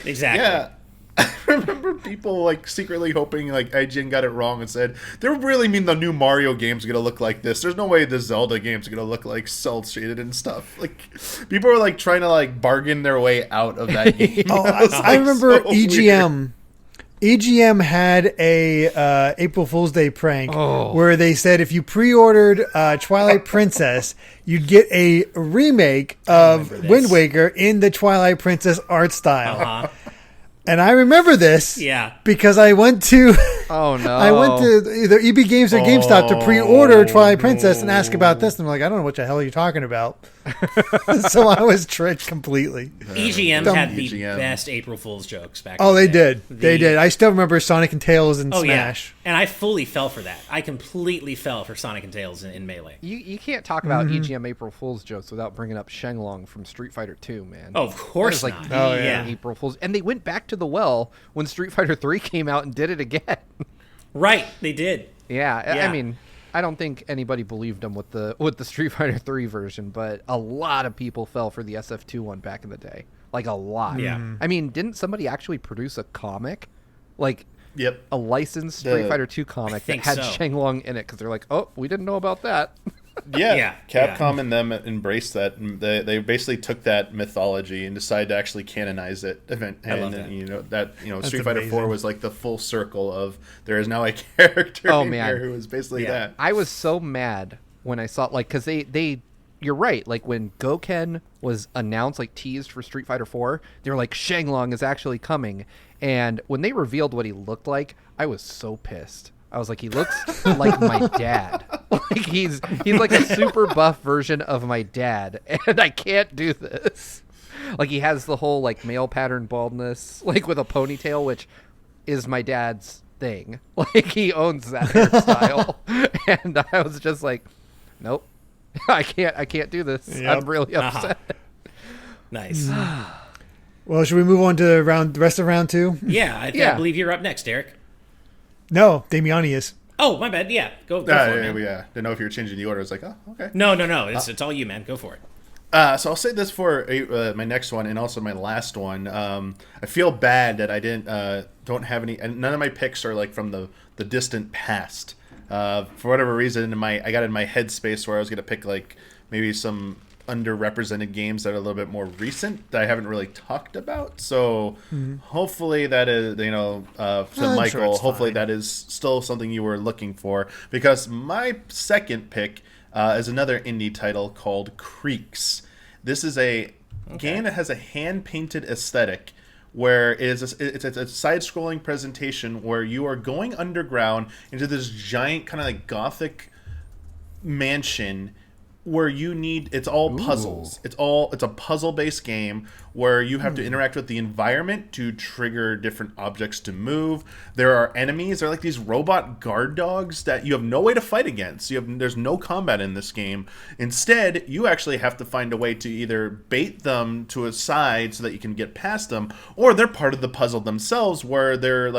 Exactly. Yeah. I remember people like secretly hoping like IGN got it wrong and said they really mean the new Mario game's gonna look like this. There's no way the Zelda game's gonna look like cel shaded and stuff. Like people were like trying to like bargain their way out of that game. Oh, That was, I remember so weird. EGM. EGM had a April Fool's Day prank where they said if you pre-ordered Twilight Princess, you'd get a remake of Wind Waker in the Twilight Princess art style. And I remember this because I went to Oh no! I went to either EB Games or GameStop to pre-order Twilight Princess and ask about this. And I'm like, I don't know what the hell you're talking about. So I was tricked completely. EGM Dumb had the EGM. best April Fool's jokes back Oh, in the they day. did. They did. I still remember Sonic and Tails and Oh, Smash. yeah. And I fully fell for that. I completely fell for Sonic and Tails in Melee. You can't talk about EGM April Fool's jokes without bringing up Shenlong from Street Fighter 2, man. Oh, of course That is like not. the April Fool's, and they went back to the well when Street Fighter 3 came out and did it again. Right, they did. Yeah, Yeah. I mean, I don't think anybody believed them with the Street Fighter 3 version, but a lot of people fell for the SF2 one back in the day. Like a lot. Yeah. I mean, didn't somebody actually produce a comic? Like Yep. a licensed Street The- Fighter 2 comic that think had so. Shenlong in it because they're like, oh, we didn't know about that. Yeah, Capcom and them embraced that. And they basically took that mythology and decided to actually canonize it. And love that. Street Fighter 4 amazing. was like the full circle of there is now a character Oh, in man. here who is basically that. I was so mad when I saw because they you're right, like when Goken was announced, like teased for Street Fighter 4, they were like Shenlong is actually coming, and when they revealed what he looked like, I was so pissed. I was like, he looks like my dad. Like he's like a super buff version of my dad, and I can't do this. Like he has the whole like male pattern baldness, like with a ponytail, which is my dad's thing. Like he owns that hairstyle, and I was just like, nope, I can't do this. Yep. I'm really upset. Nice. Well, should we move on to the rest of round two? Yeah, I Yeah. believe you're up next, Derrick. No, Damiani is. Oh, my bad. Yeah, go for it, man. Didn't know if you were changing the order. I was like, oh, okay. No. It's all you, man. Go for it. So I'll say this for my next one and also my last one. I feel bad that I don't have any, and none of my picks are like from the distant past. For whatever reason, I got in my headspace where I was going to pick like maybe some underrepresented games that are a little bit more recent that I haven't really talked about. So hopefully that is, to sure Michael, it's hopefully fine. that is still something you were looking for, because my second pick is another indie title called Creeks. This is a game that has a hand-painted aesthetic where it's a side-scrolling presentation where you are going underground into this giant kind of like gothic mansion where it's all puzzles. It's a puzzle-based game where you have to interact with the environment to trigger different objects to move. There are enemies. They're like these robot guard dogs that you have no way to fight against. There's no combat in this game. Instead, you actually have to find a way to either bait them to a side so that you can get past them, or they're part of the puzzle themselves, where they're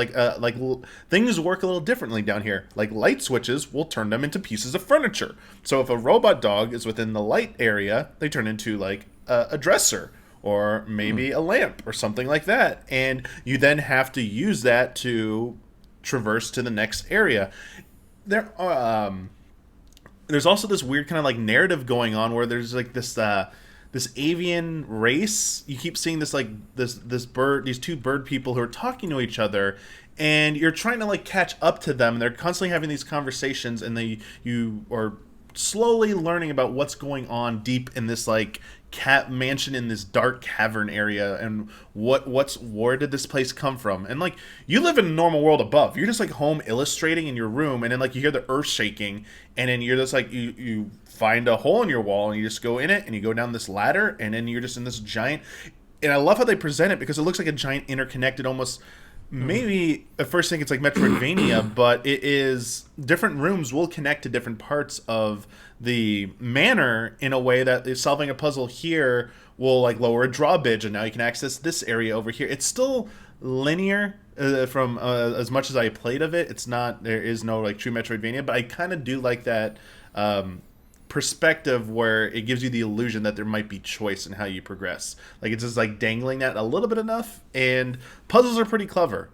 things work a little differently down here. Like light switches will turn them into pieces of furniture. So if a robot dog is within the light area, they turn into like a dresser, or maybe a lamp or something like that. And you then have to use that to traverse to the next area. There's also this weird kind of like narrative going on where there's like this avian race. You keep seeing this these two bird people who are talking to each other, and you're trying to like catch up to them. And they're constantly having these conversations, and you are slowly learning about what's going on deep in this like cat mansion in this dark cavern area, and where did this place come from. And like you live in a normal world above, you're just like home illustrating in your room, and then like you hear the earth shaking, and then you're just like you find a hole in your wall and you just go in it, and you go down this ladder, and then you're just in this giant. And I love how they present it because it looks like a giant interconnected, almost maybe at first think it's like Metroidvania, but it is different rooms will connect to different parts of the manor in a way that is solving a puzzle here will like lower a drawbridge, and now you can access this area over here. It's still linear from as much as I played of it. It's not, there is no like true Metroidvania, but I kind of do like that perspective where it gives you the illusion that there might be choice in how you progress. Like it's just like dangling that a little bit enough, and puzzles are pretty clever.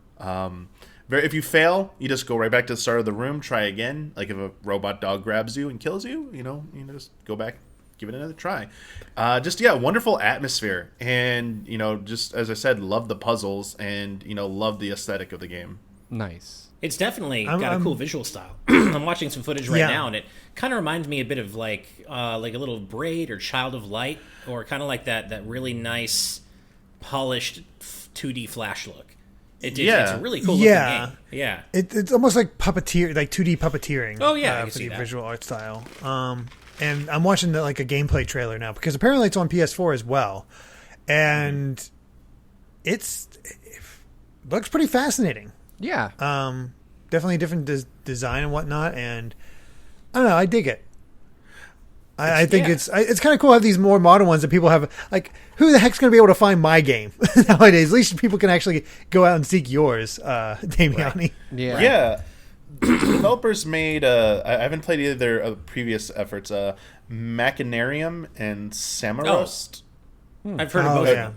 If you fail, you just go right back to the start of the room, try again. Like if a robot dog grabs you and kills you, you know, just go back, give it another try. Wonderful atmosphere, and you know, just as I said, love the puzzles, and you know, love the aesthetic of the game. Nice. It's definitely got a cool visual style. I'm watching some footage right now, and it kind of reminds me a bit of like a little Braid or Child of Light, or kind of like that really nice, polished 2D Flash look. It's a really cool looking game. Yeah, it's almost like puppeteer, like 2D puppeteering. Oh yeah, I can for see the that. visual art style. And I'm watching a gameplay trailer now because apparently it's on PS4 as well, and it looks pretty fascinating. Yeah. Definitely a different design and whatnot, and I don't know, I dig it. I think it's kind of cool to have these more modern ones that people have. Like, who the heck's going to be able to find my game nowadays? At least people can actually go out and seek yours, Damiani. Right. Yeah. Yeah. Developers made I haven't played either of their previous efforts, Machinarium and Samarost. I've heard of both. Yeah.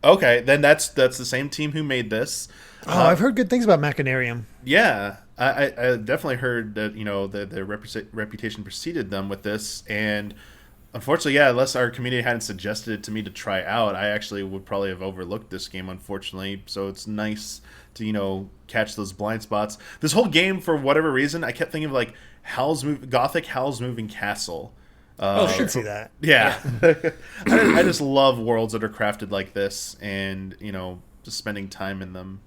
Okay, then that's the same team who made this. I've heard good things about Machinarium. Yeah, I definitely heard that, you know, their reputation preceded them with this, and unfortunately, unless our community hadn't suggested it to me to try out, I actually would probably have overlooked this game, unfortunately. So it's nice to, you know, catch those blind spots. This whole game, for whatever reason, I kept thinking of like Gothic Howl's Moving Castle. I should see that. Yeah. I just love worlds that are crafted like this, and, you know, just spending time in them.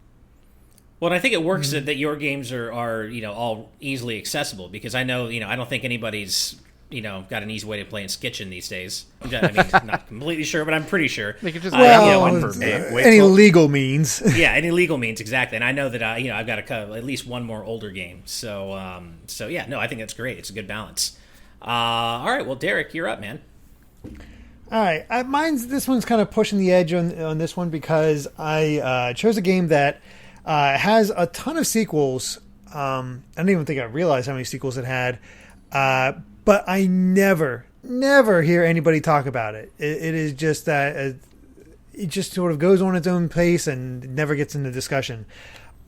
Well, and I think it works that your games are you know, all easily accessible, because I know, you know, I don't think anybody's, you know, got an easy way to play in Skitchin these days. I mean, not completely sure, but I'm pretty sure. They could just any legal means. Yeah, any legal means, exactly. And I know that I've got at least one more older game. So yeah, no, I think that's great. It's a good balance. All right, well, Derrick, you're up, man. All right, this one's kind of pushing the edge on this one because I chose a game that has a ton of sequels. I didn't even think I realized how many sequels it had, but I never hear anybody talk about it. It is just that it just sort of goes on its own pace and never gets into discussion.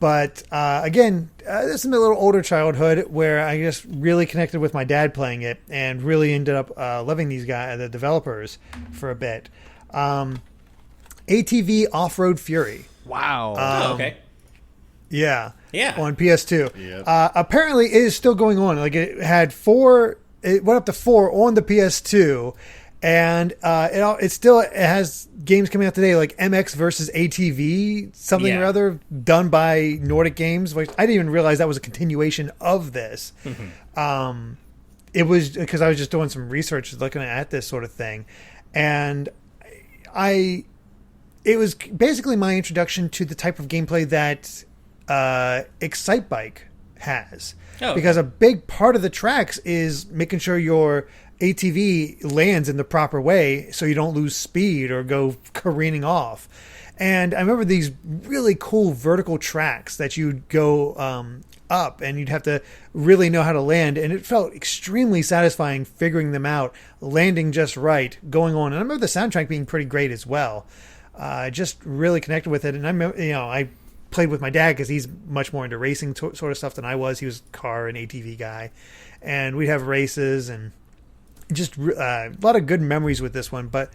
But again, this is a little older childhood where I just really connected with my dad playing it and really ended up loving these guys, the developers, for a bit. ATV Off-Road Fury. Wow. Okay. Yeah. Yeah. On PS2. Yep. Apparently, it is still going on. Like, it had 4. It went up to 4 on the PS2, and it has games coming out today like MX versus ATV something or other, done by Nordic Games, which I didn't even realize that was a continuation of this. Mm-hmm. It was because I was just doing some research looking at this sort of thing, and it was basically my introduction to the type of gameplay that Excitebike has. Because a big part of the tracks is making sure your ATV lands in the proper way so you don't lose speed or go careening off. And I remember these really cool vertical tracks that you'd go up, and you'd have to really know how to land, and it felt extremely satisfying figuring them out, landing just right, going on. And I remember the soundtrack being pretty great as well. I just really connected with it, and I played with my dad because he's much more into racing sort of stuff than I was. He was a car and ATV guy, and we'd have races, and just a lot of good memories with this one. But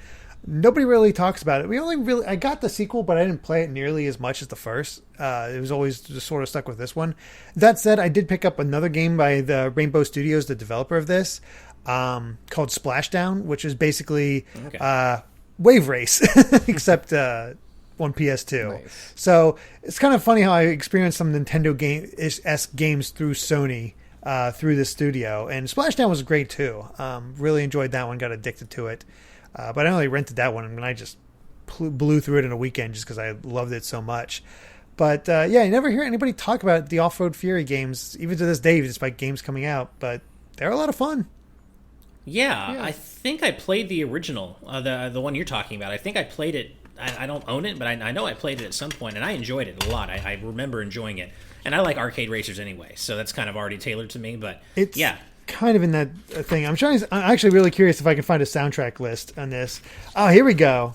nobody really talks about it. I got the sequel, but I didn't play it nearly as much as the first. It was always just sort of stuck with this one. That said, I did pick up another game by the Rainbow Studios, the developer of this, called Splashdown, which is basically Wave Race, except on PS2. Nice. So it's kind of funny how I experienced some Nintendo esque games through Sony, through the studio. And Splashdown was great too. Really enjoyed that one, got addicted to it. But I only rented that one, and I just blew through it in a weekend just because I loved it so much. But yeah, you never hear anybody talk about the Off-Road Fury games, even to this day, despite games coming out. But they're a lot of fun. Yeah, I think I played the original, the one you're talking about. I think I played it. I don't own it, but I know I played it at some point, and I enjoyed it a lot. I remember enjoying it. And I like arcade racers anyway, so that's kind of already tailored to me. But It's yeah, kind of in that thing. I'm actually really curious if I can find a soundtrack list on this. Oh, here we go.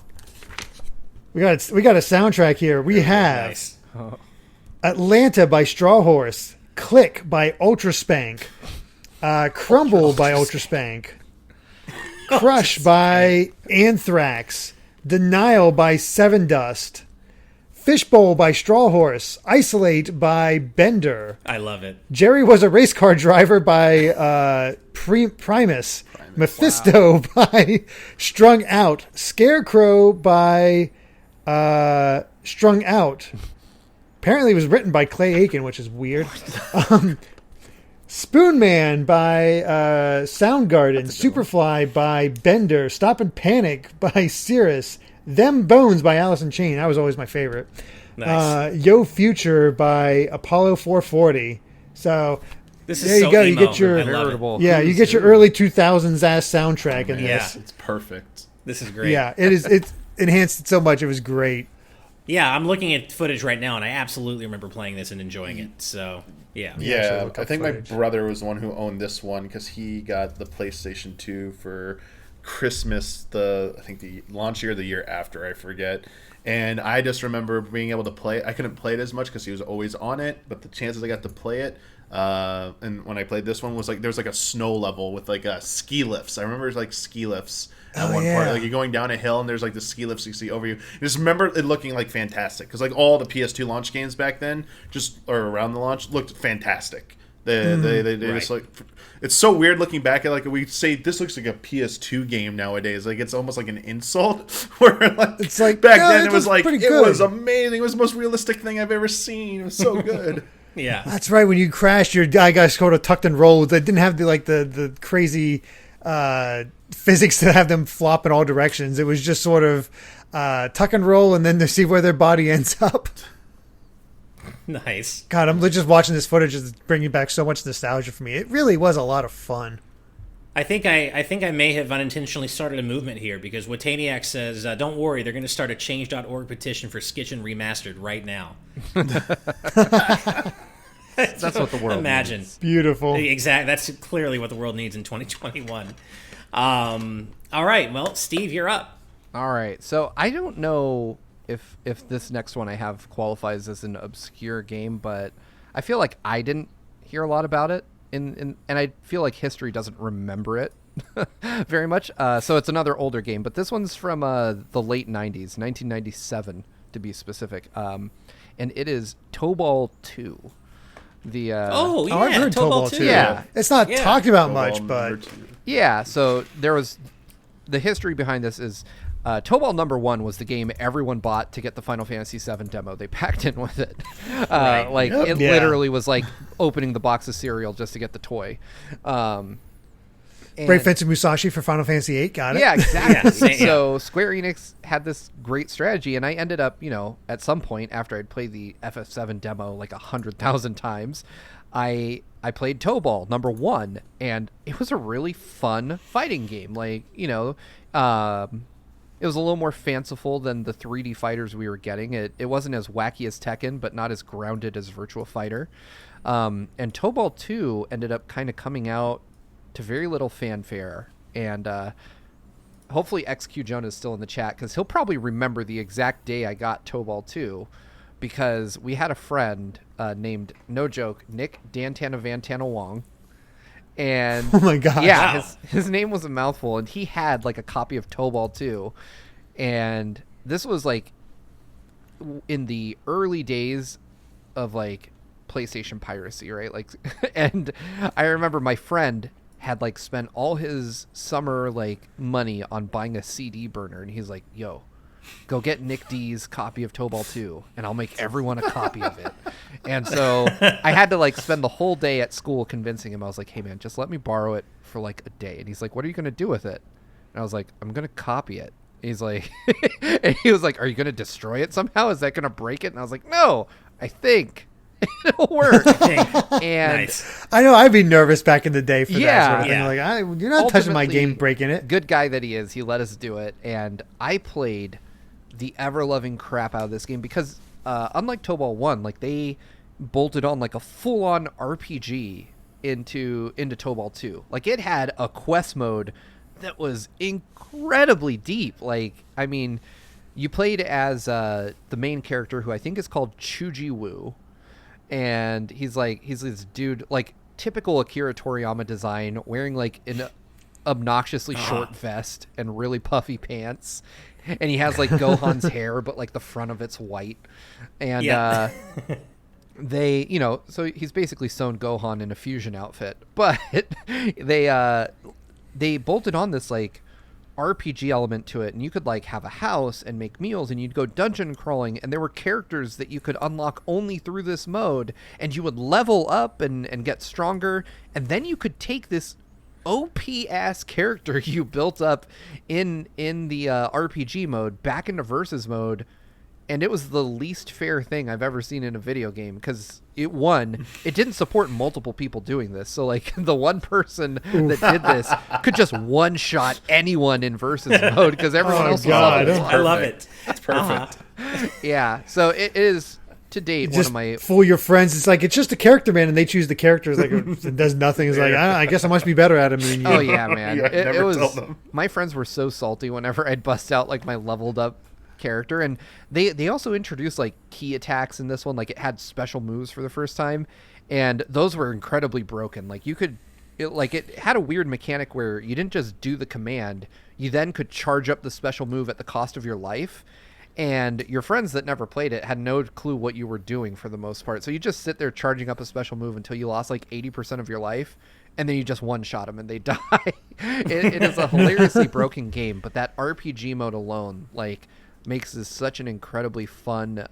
We got a soundtrack here. We have nice. Atlanta by Straw Horse, Click by Ultra Spank, Crumble by Ultra Spank, Crush by Anthrax, Denial by Seven Dust, Fishbowl by Straw Horse, Isolate by Bender, I love it. Jerry Was a Race Car Driver by Primus, Mephisto by Strung Out, Scarecrow by Strung Out. Apparently it was written by Clay Aiken, which is weird. Spoon Man by Soundgarden, Superfly by Bender, Stop and Panic by Cirrus, Them Bones by Alice in Chains. That was always my favorite. Nice. Yo Future by Apollo 440. So This is there you so go. emo. You get your I love it. Veritable yeah, you who's get your who. early 2000s ass soundtrack in Yeah. this. It's perfect. This is great. Yeah, it is. It's enhanced it so much. It was great. Yeah, I'm looking at footage right now, and I absolutely remember playing this and enjoying it. So, yeah. actually Yeah, look I up think footage. my brother was the one who owned this one because he got the PlayStation 2 for Christmas. I think the launch year, or the year after, I forget. And I just remember being able to play it. I couldn't play it as much because he was always on it, but the chances I got to play it, and when I played this one, was like there was like a snow level with like ski lifts. I remember it was like ski lifts at one part. Like you're going down a hill and there's like the ski lifts you see over you. I just remember it looking like fantastic because like all the PS2 launch games back then, or around the launch, looked fantastic. They just like, it's so weird looking back at like we say this looks like a PS2 game nowadays. Like it's almost like an insult. Where like It's like, back no, then it it was looks like pretty it good. was amazing. It was the most realistic thing I've ever seen. It was so good. Yeah. That's right. When you crashed, your guy got sort of tucked and rolled. They didn't have the crazy physics to have them flop in all directions. It was just sort of tuck and roll, and then to see where their body ends up. Nice. God, I'm just watching this footage is bringing back so much nostalgia for me. It really was a lot of fun. I think I may have unintentionally started a movement here because Wataniac says, "Don't worry, they're going to start a Change.org petition for Skitchin Remastered right now." That's what the world Imagine. needs. Beautiful. Exactly. That's clearly what the world needs in 2021. All right. Well, Steve, you're up. All right. So I don't know if this next one I have qualifies as an obscure game, but I feel like I didn't hear a lot about it, and I feel like history doesn't remember it very much. So it's another older game, but this one's from the late 90s, 1997 to be specific, and it is Tobal 2. The Oh, yeah. I've heard Tobal Tobal 2. too. Yeah. It's not Yeah. talked about Tobal much, but number 2. Yeah, so there was the history behind this is Tobal number 1 was the game everyone bought to get the Final Fantasy VII demo. They packed in with it. Right. Like Yep. it Yeah. literally was like opening the box of cereal just to get the toy. And- Brave Fencer Musashi for Final Fantasy VIII. Got it. yeah, exactly. Yeah, same, yeah. So Square Enix had this great strategy, and I ended up, at some point after I'd played the FF7 demo like 100,000 times, I played Tobal number 1, and it was a really fun fighting game. Like, it was a little more fanciful than the 3D fighters we were getting. It wasn't as wacky as Tekken, but not as grounded as Virtua Fighter. And Tobal 2 ended up kind of coming out to very little fanfare, and hopefully XQ Jonah is still in the chat because he'll probably remember the exact day I got Tobal 2, because we had a friend named, no joke, Nick Dantana Vantana Wong, and Oh my God. yeah, Wow. his name was a mouthful, and he had like a copy of Tobal 2, and this was like in the early days of like PlayStation piracy, right? Like, and I remember my friend had like spent all his summer like money on buying a CD burner, and he's like, "Yo, go get Nick D's copy of Tobal 2, and I'll make everyone a copy of it." And so I had to like spend the whole day at school convincing him. I was like, "Hey man, just let me borrow it for like a day." And he's like, "What are you gonna do with it?" And I was like, "I'm gonna copy it." He's like, and he was like, "Are you gonna destroy it somehow? Is that gonna break it?" And I was like, "No, I think it'll work. And Nice. I know I'd be nervous back in the day for that Yeah. sort of thing. Yeah. Like, you're not touching my ultimately, game, breaking it. Good guy that he is, he let us do it, and I played the ever-loving crap out of this game because unlike Tobal 1, like they bolted on like a full-on RPG into Tobal 2. Like it had a quest mode that was incredibly deep. Like, I mean, you played as the main character, who I think is called Chuji Wu, and he's this dude, like typical Akira Toriyama design, wearing like an obnoxiously short vest and really puffy pants, and he has like Gohan's hair, but like the front of it's white, and they, so he's basically sewn Gohan in a fusion outfit, but they bolted on this like RPG element to it, and you could like have a house and make meals, and you'd go dungeon crawling, and there were characters that you could unlock only through this mode, and you would level up and get stronger, and then you could take this OP ass character you built up in the RPG mode back into versus mode. And it was the least fair thing I've ever seen in a video game, because it didn't support multiple people doing this. So like the one person that did this could just one shot anyone in versus mode, because everyone else was God. level I love it. It's perfect. Yeah, so it is to date one Just of my. fool your friends. It's like, it's just a character, man, and they choose the characters. Like, it does nothing. It's like, I guess I must be better at him than you. Oh yeah, man. Yeah, it never was. tell them. My friends were so salty whenever I'd bust out like my leveled up character, and they also introduced like key attacks in this one. Like it had special moves for the first time, and those were incredibly broken. Like it had a weird mechanic where you didn't just do the command, you then could charge up the special move at the cost of your life, and your friends that never played it had no clue what you were doing for the most part. So you just sit there charging up a special move until you lost like 80% of your life, and then you just one-shot them and they die. It is a hilariously broken game, but that RPG mode alone, like, makes this such an incredibly fun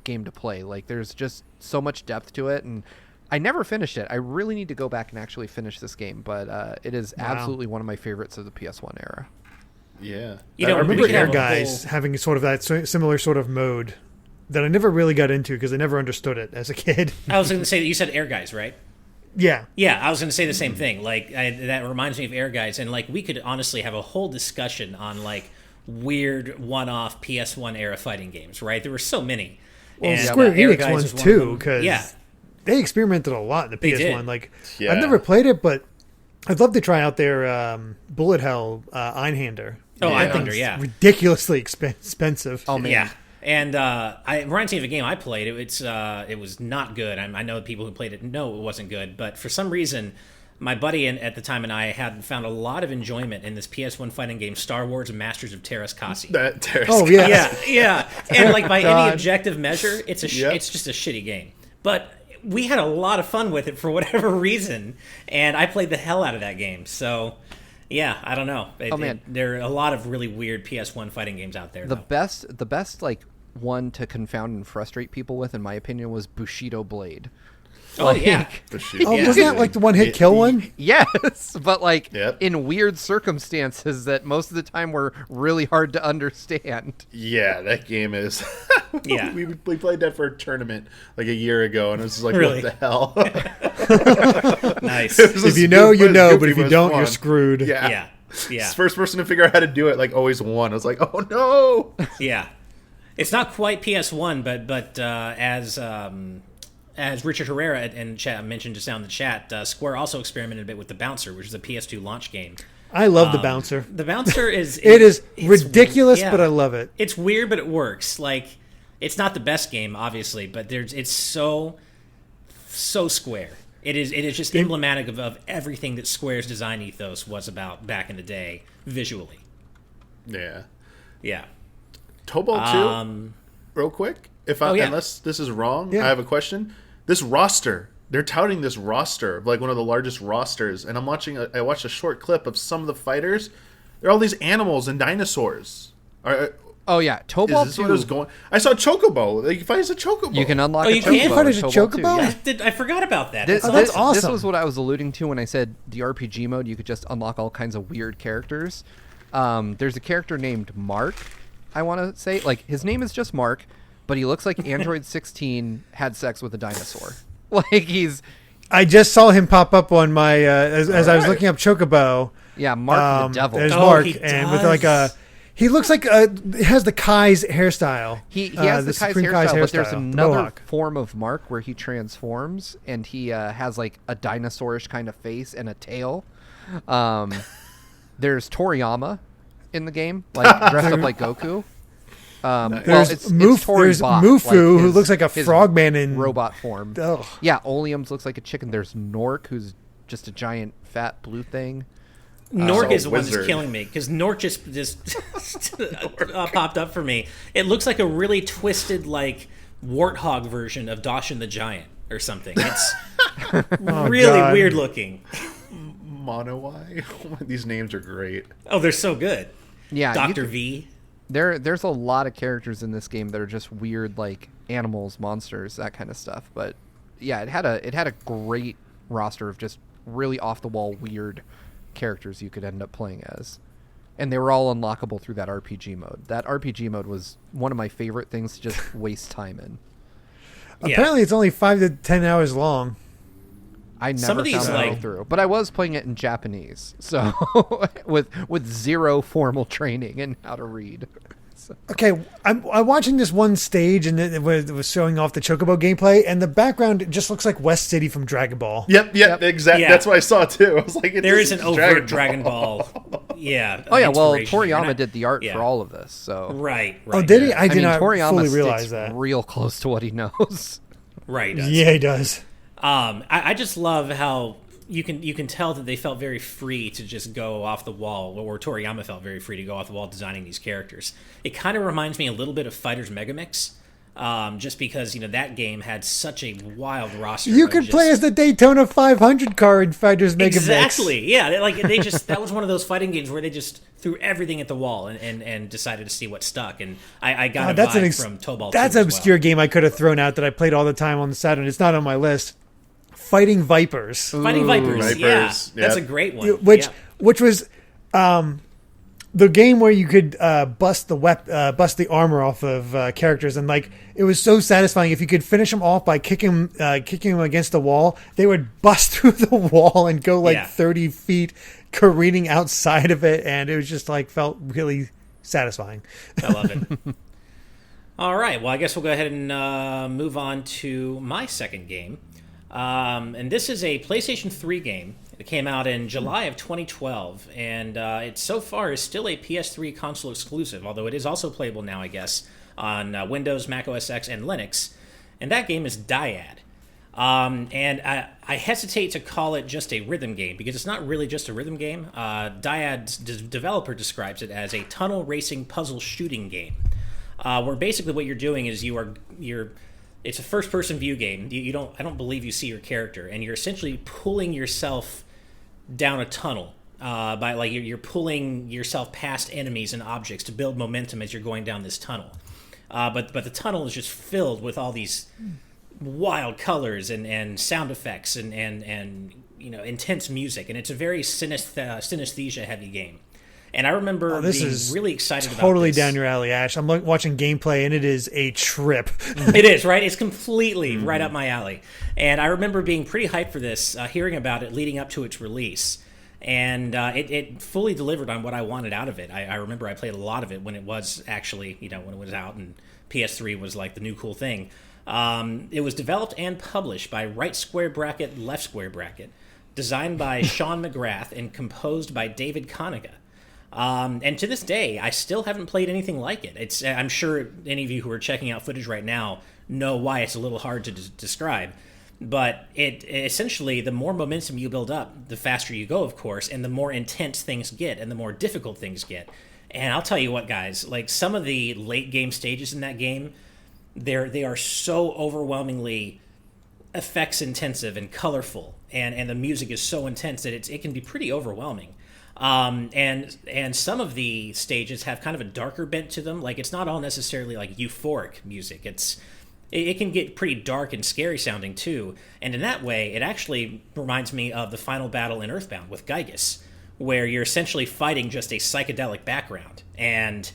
game to play. Like, there's just so much depth to it, and I never finished it. I really need to go back and actually finish this game, but it is absolutely one of my favorites of the PS1 era. Yeah. You know, I remember we could Air have a Guys whole- having sort of that similar sort of mode that I never really got into because I never understood it as a kid. I was going to say that you said Air Guys, right? Yeah. Yeah, I was going to say the same thing. Like that reminds me of Air Guys, and like we could honestly have a whole discussion on like weird one-off PS1 era fighting games. Right? There were so many. Well, And, Square Air Enix Guys ones was one of too, them. because Yeah. they experimented a lot in the They PS1. did. Like, Yeah. I've never played it, but I'd love to try out their Bullet Hell Einhander. Oh, Yeah. Einhander, yeah. Ridiculously expensive. Oh man, Yeah, and it reminds me of a game I played. It was not good. I know people who played it know it wasn't good, but for some reason, my buddy at the time and I had found a lot of enjoyment in this PS1 fighting game, Star Wars Masters of Terrascasi. That Terrace. Oh, yeah. Yeah, and like by any God. objective measure, it's Yep. it's just a shitty game. But we had a lot of fun with it for whatever reason, and I played the hell out of that game. So. Yeah, I don't know. Man. There are a lot of really weird PS1 fighting games out there. the though. best like one to confound and frustrate people with, in my opinion, was Bushido Blade. Oh yeah, The shit. Oh, Yeah. wasn't that like the one-hit kill one? Yes, but like Yep. in weird circumstances that most of the time were really hard to understand. Yeah, that game is. Yeah. we played that for a tournament like a year ago, and it was just like, Really? what the hell? nice. It was If a you know, you goofy- know, goofy but if you was don't, you're fun. screwed. Yeah. Yeah, First person to figure out how to do it, like, always won. I was like, oh no. yeah. It's not quite PS1, but as Richard Herrera in chat mentioned just now in the chat, Square also experimented a bit with the Bouncer, which is a PS2 launch game. I love the bouncer. The Bouncer is It is it's- ridiculous, yeah. but I love it. It's weird, but it works. Like it's not the best game, obviously, but it's so Square. It is just emblematic of everything that Square's design ethos was about back in the day, visually. Yeah. Yeah. Tobal 2, real quick. yeah. Unless this is wrong, Yeah. I have a question. This roster, they're touting this roster of like one of the largest rosters, and I watched a short clip of some of the fighters. They're all these animals and dinosaurs. Oh yeah, Is Tobal this 2. what is going? I saw Chocobo. Like, if I use a Chocobo, You can unlock Oh, a you can? Chocobo. You fight in as a Tobal 2, Chocobo? yeah. I forgot about that. This, That's that's this- awesome. This was what I was alluding to when I said the RPG mode. You could just unlock all kinds of weird characters. There's a character named Mark. I want to say, like, his name is just Mark, but he looks like Android 16 had sex with a dinosaur. Like I just saw him pop up on my as I was looking up Chocobo. Yeah, Mark the Devil. There's Oh, Mark, he and does. with like a, he looks like he has the Kai's hairstyle. He has the Kai's Supreme hairstyle, but there's the another mohawk. form of Mark where he transforms, and he has like a dinosaurish kind of face and a tail. There's Toriyama in the game, like dressed up like Goku. There's it's Mufu, Toribot, who his- looks like a his frogman in robot form. Ugh. Yeah, Oleums looks like a chicken. There's Nork, who's just a giant fat blue thing. Nork is the one wizard. that's killing me because Nork just popped up for me. It looks like a really twisted, like warthog version of Dawson the Giant or something. It's really God. weird looking. Monowai. These names are great. Oh, they're so good. Yeah, Dr. V. There's a lot of characters in this game that are just weird, like animals, monsters, that kind of stuff. But yeah, it had a great roster of just really off the wall weird characters you could end up playing as, and they were all unlockable through that RPG mode. That RPG mode was one of my favorite things to just waste time in. Apparently, it's only 5 to 10 hours long. I never Some of these, found that like- through, but I was playing it in Japanese, so with zero formal training in how to read. So. Okay, I'm watching this one stage, and it was showing off the Chocobo gameplay, and the background just looks like West City from Dragon Ball. Yep, exactly. Yeah. That's what I saw too. I was like, There is an overt Dragon Ball. Yeah. Oh yeah, well inspiration here. And Toriyama did the art yeah. for all of this, so Right. Oh, did he? yeah. I did not Toriyama fully sticks realize that. real close to what he knows. Right. He does. Yeah, he does. I just love how you can tell that they felt very free to just go off the wall, or Toriyama felt very free to go off the wall designing these characters. It kind of reminds me a little bit of Fighters Megamix, just because that game had such a wild roster. You of could just- play as the Daytona 500 car in Fighters Mega Mix. Exactly. Yeah. They just that was one of those fighting games where they just threw everything at the wall and decided to see what stuck. And I got a That's vibe from Tobal. That's 2 an as obscure well. game I could have thrown out that I played all the time on the Saturn. It's not on my list. Fighting Vipers, Fighting Vipers. Vipers, Yeah. yep. That's a great one. which was the game where you could bust the armor off of characters, and like it was so satisfying if you could finish them off by kicking them against the wall. They would bust through the wall and go like Yeah. 30 feet careening outside of it, and it was just like felt really satisfying. I love it. All right. Well, I guess we'll go ahead and move on to my second game. And this is a PlayStation 3 game. It came out in July of 2012, and it so far is still a PS3 console exclusive, although it is also playable now, I guess, on Windows, Mac OS X, and Linux. And that game is Dyad. And I hesitate to call it just a rhythm game, because it's not really just a rhythm game. Dyad's developer describes it as a tunnel racing puzzle shooting game, where basically what you're doing is it's a first-person view game. I don't believe you see your character, and you're essentially pulling yourself down a tunnel by like you're pulling yourself past enemies and objects to build momentum as you're going down this tunnel. But the tunnel is just filled with all these wild colors and sound effects and intense music, and it's a very synesthesia-heavy game. And I remember This being is really excited about totally this. down your alley, Ash. I'm watching gameplay, and it is a trip. It is, right? It's completely right up my alley. And I remember being pretty hyped for this, hearing about it leading up to its release. And it fully delivered on what I wanted out of it. I remember I played a lot of it when it was actually, when it was out and PS3 was like the new cool thing. It was developed and published by Right Square Bracket, Left Square Bracket, designed by Sean McGrath, and composed by David Koniga. And to this day, I still haven't played anything like it. I'm sure any of you who are checking out footage right now know why it's a little hard to describe. But it essentially, the more momentum you build up, the faster you go, of course, and the more intense things get, and the more difficult things get. And I'll tell you what, guys, like some of the late game stages in that game, they are so overwhelmingly effects intensive and colorful, and the music is so intense that it can be pretty overwhelming. And some of the stages have kind of a darker bent to them. Like it's not all necessarily like euphoric music. It can get pretty dark and scary sounding too. And in that way, it actually reminds me of the final battle in Earthbound with Gygas, where you're essentially fighting just a psychedelic background. And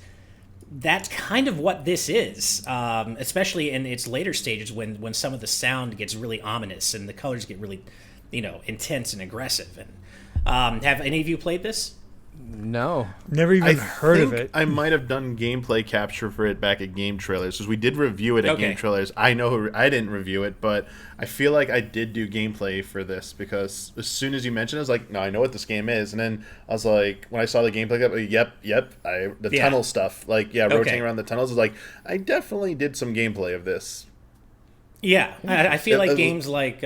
that's kind of what this is, especially in its later stages when some of the sound gets really ominous and the colors get really, intense and aggressive. And have any of you played this? No. Never even I heard of think it. I might have done gameplay capture for it back at Game Trailers, because we did review it at Okay. Game Trailers. I know I didn't review it, but I feel like I did do gameplay for this, because as soon as you mentioned it, I was like, no, I know what this game is. And then I was like, when I saw the gameplay, the Yeah. tunnel stuff, rotating Okay. around the tunnels, I was like, I definitely did some gameplay of this. Yeah, I feel Yeah, like games like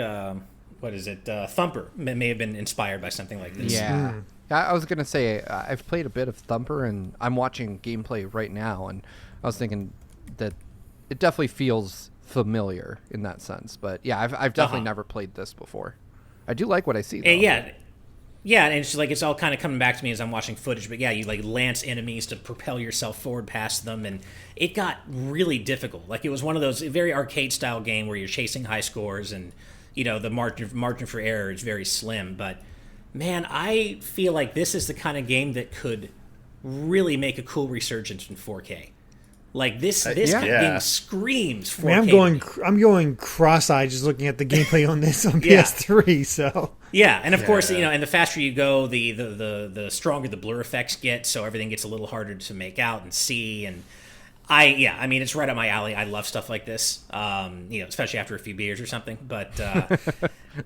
what is it, Thumper may have been inspired by something like this. Yeah. I was going to say, I've played a bit of Thumper, and I'm watching gameplay right now, and I was thinking that it definitely feels familiar in that sense. But yeah, I've definitely never played this before. I do like what I see, though. Yeah, and it's all kind of coming back to me as I'm watching footage. But yeah, you like lance enemies to propel yourself forward past them, and it got really difficult. Like it was one of those very arcade style game where you're chasing high scores, and the margin for error is very slim. But man, I feel like this is the kind of game that could really make a cool resurgence in 4K. Like this game screams 4K. I mean, I'm going cross-eyed just looking at the gameplay on this on PS3. So yeah, and of course, and the faster you go, the stronger the blur effects get. So everything gets a little harder to make out and see. And I mean, it's right up my alley. I love stuff like this. Especially after a few beers or something. But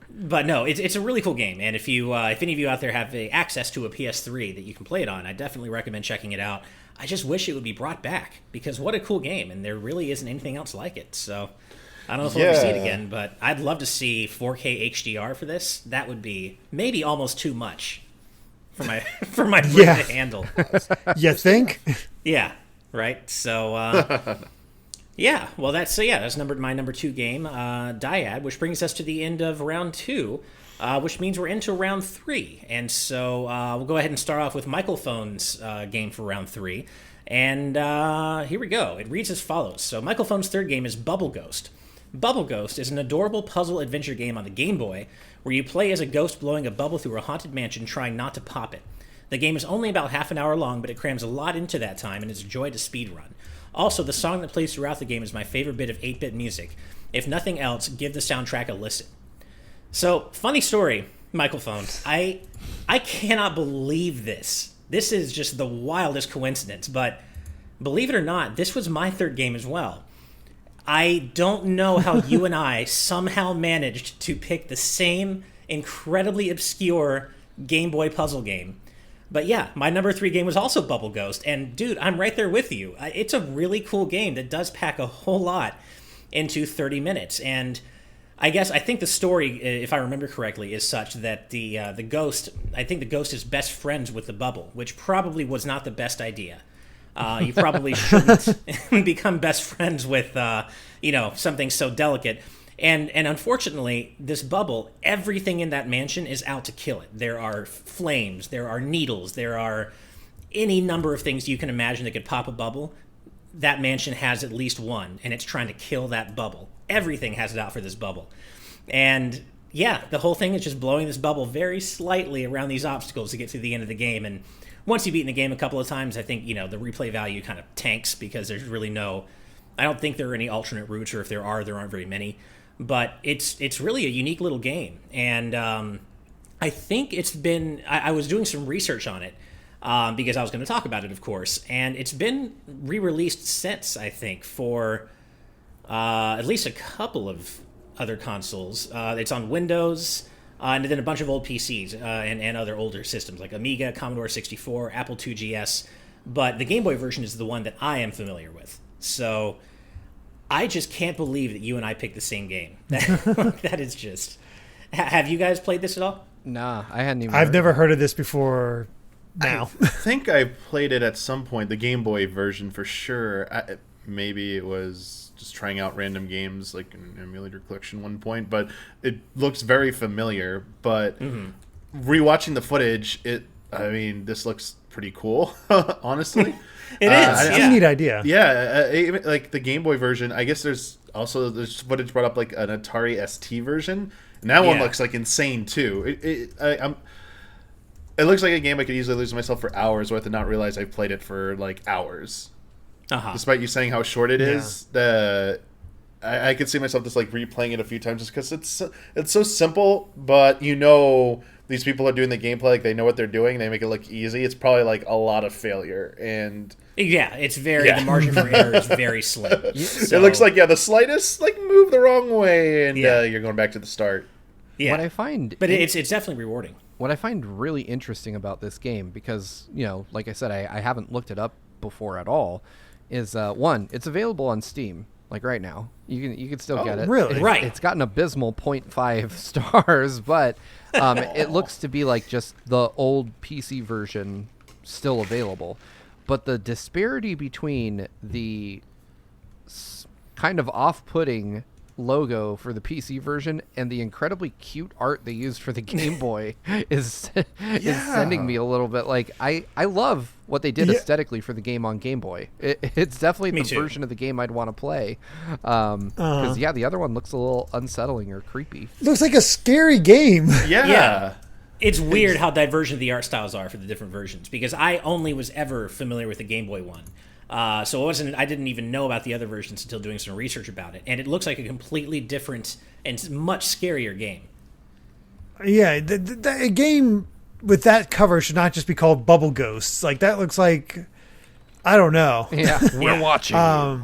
but no, it's a really cool game. And if any of you out there have access to a PS3 that you can play it on, I definitely recommend checking it out. I just wish it would be brought back, because what a cool game, and there really isn't anything else like it. So I don't know if we'll ever see it again, but I'd love to see 4K HDR for this. That would be maybe almost too much for my brain to handle. you think? Yeah, right. So well, that's my number 2 game, Dyad, which brings us to the end of round 2. Which means we're into round 3. And so we'll go ahead and start off with MichaelPhone's game for round 3. And here we go. It reads as follows. So MichaelPhone's third game is Bubble Ghost. Bubble Ghost is an adorable puzzle adventure game on the Game Boy where you play as a ghost blowing a bubble through a haunted mansion trying not to pop it. The game is only about half an hour long, but it crams a lot into that time and is a joy to speedrun. Also, the song that plays throughout the game is my favorite bit of 8-bit music. If nothing else, give the soundtrack a listen. So, funny story, MichaelPhone. I cannot believe this. This is just the wildest coincidence, but believe it or not, this was my third game as well. I don't know how you and I somehow managed to pick the same incredibly obscure Game Boy puzzle game. But yeah, my number 3 game was also Bubble Ghost, and dude, I'm right there with you. It's a really cool game that does pack a whole lot into 30 minutes, and I think the story, if I remember correctly, is such that the ghost is best friends with the bubble, which probably was not the best idea. You probably shouldn't become best friends with something so delicate. And unfortunately, this bubble, everything in that mansion is out to kill it. There are flames, there are needles, there are any number of things you can imagine that could pop a bubble. That mansion has at least one, and it's trying to kill that bubble. Everything has it out for this bubble. And yeah, the whole thing is just blowing this bubble very slightly around these obstacles to get to the end of the game. And once you've beaten the game a couple of times, I think, the replay value kind of tanks, because there's really I don't think there are any alternate routes, or if there aren't very many. But it's really a unique little game. And I think it's been, I was doing some research on it, because I was going to talk about it, of course. And it's been re-released since, I think, for at least a couple of other consoles. It's on Windows, and then a bunch of old PCs and other older systems like Amiga, Commodore 64, Apple IIgs. But the Game Boy version is the one that I am familiar with. So I just can't believe that you and I picked the same game. That is just... Have you guys played this at all? Nah, I hadn't even. I've never heard of this before. Now, I think I played it at some point, the Game Boy version for sure. Maybe it was just trying out random games like an emulator collection one point, but it looks very familiar. But rewatching the footage, this looks pretty cool, honestly. It is. it's a neat idea. Yeah, even like the Game Boy version, I guess there's footage brought up like an Atari ST version, and that one looks like insane too. It looks like a game I could easily lose myself for hours with and not realize I've played it for like hours. despite you saying how short it is. I could see myself just like replaying it a few times just because it's so simple, but these people are doing the gameplay, like they know what they're doing, they make it look easy. It's probably like a lot of failure, and it's the margin for error is very slim. It looks like the slightest like move the wrong way, and you're going back to the start. Yeah, what I find, but it's definitely rewarding. What I find really interesting about this game, because like I said, I haven't looked it up before at all, is one, it's available on Steam. Like right now, you can still get it. Really? Right. It's got an abysmal 0.5 stars, but it looks to be like just the old PC version still available. But the disparity between the kind of off-putting logo for the PC version and the incredibly cute art they used for the Game Boy is sending me a little bit. Like I love what they did aesthetically for the game on Game Boy. It's definitely the version of the game I'd want to play. Because the other one looks a little unsettling or creepy. Looks like a scary game. Yeah. It's weird how divergent the art styles are for the different versions, because I only was ever familiar with the Game Boy one. So I didn't even know about the other versions until doing some research about it, and it looks like a completely different and much scarier game. Yeah, a game with that cover should not just be called Bubble Ghosts. Like that looks like, I don't know. Yeah, we're watching. I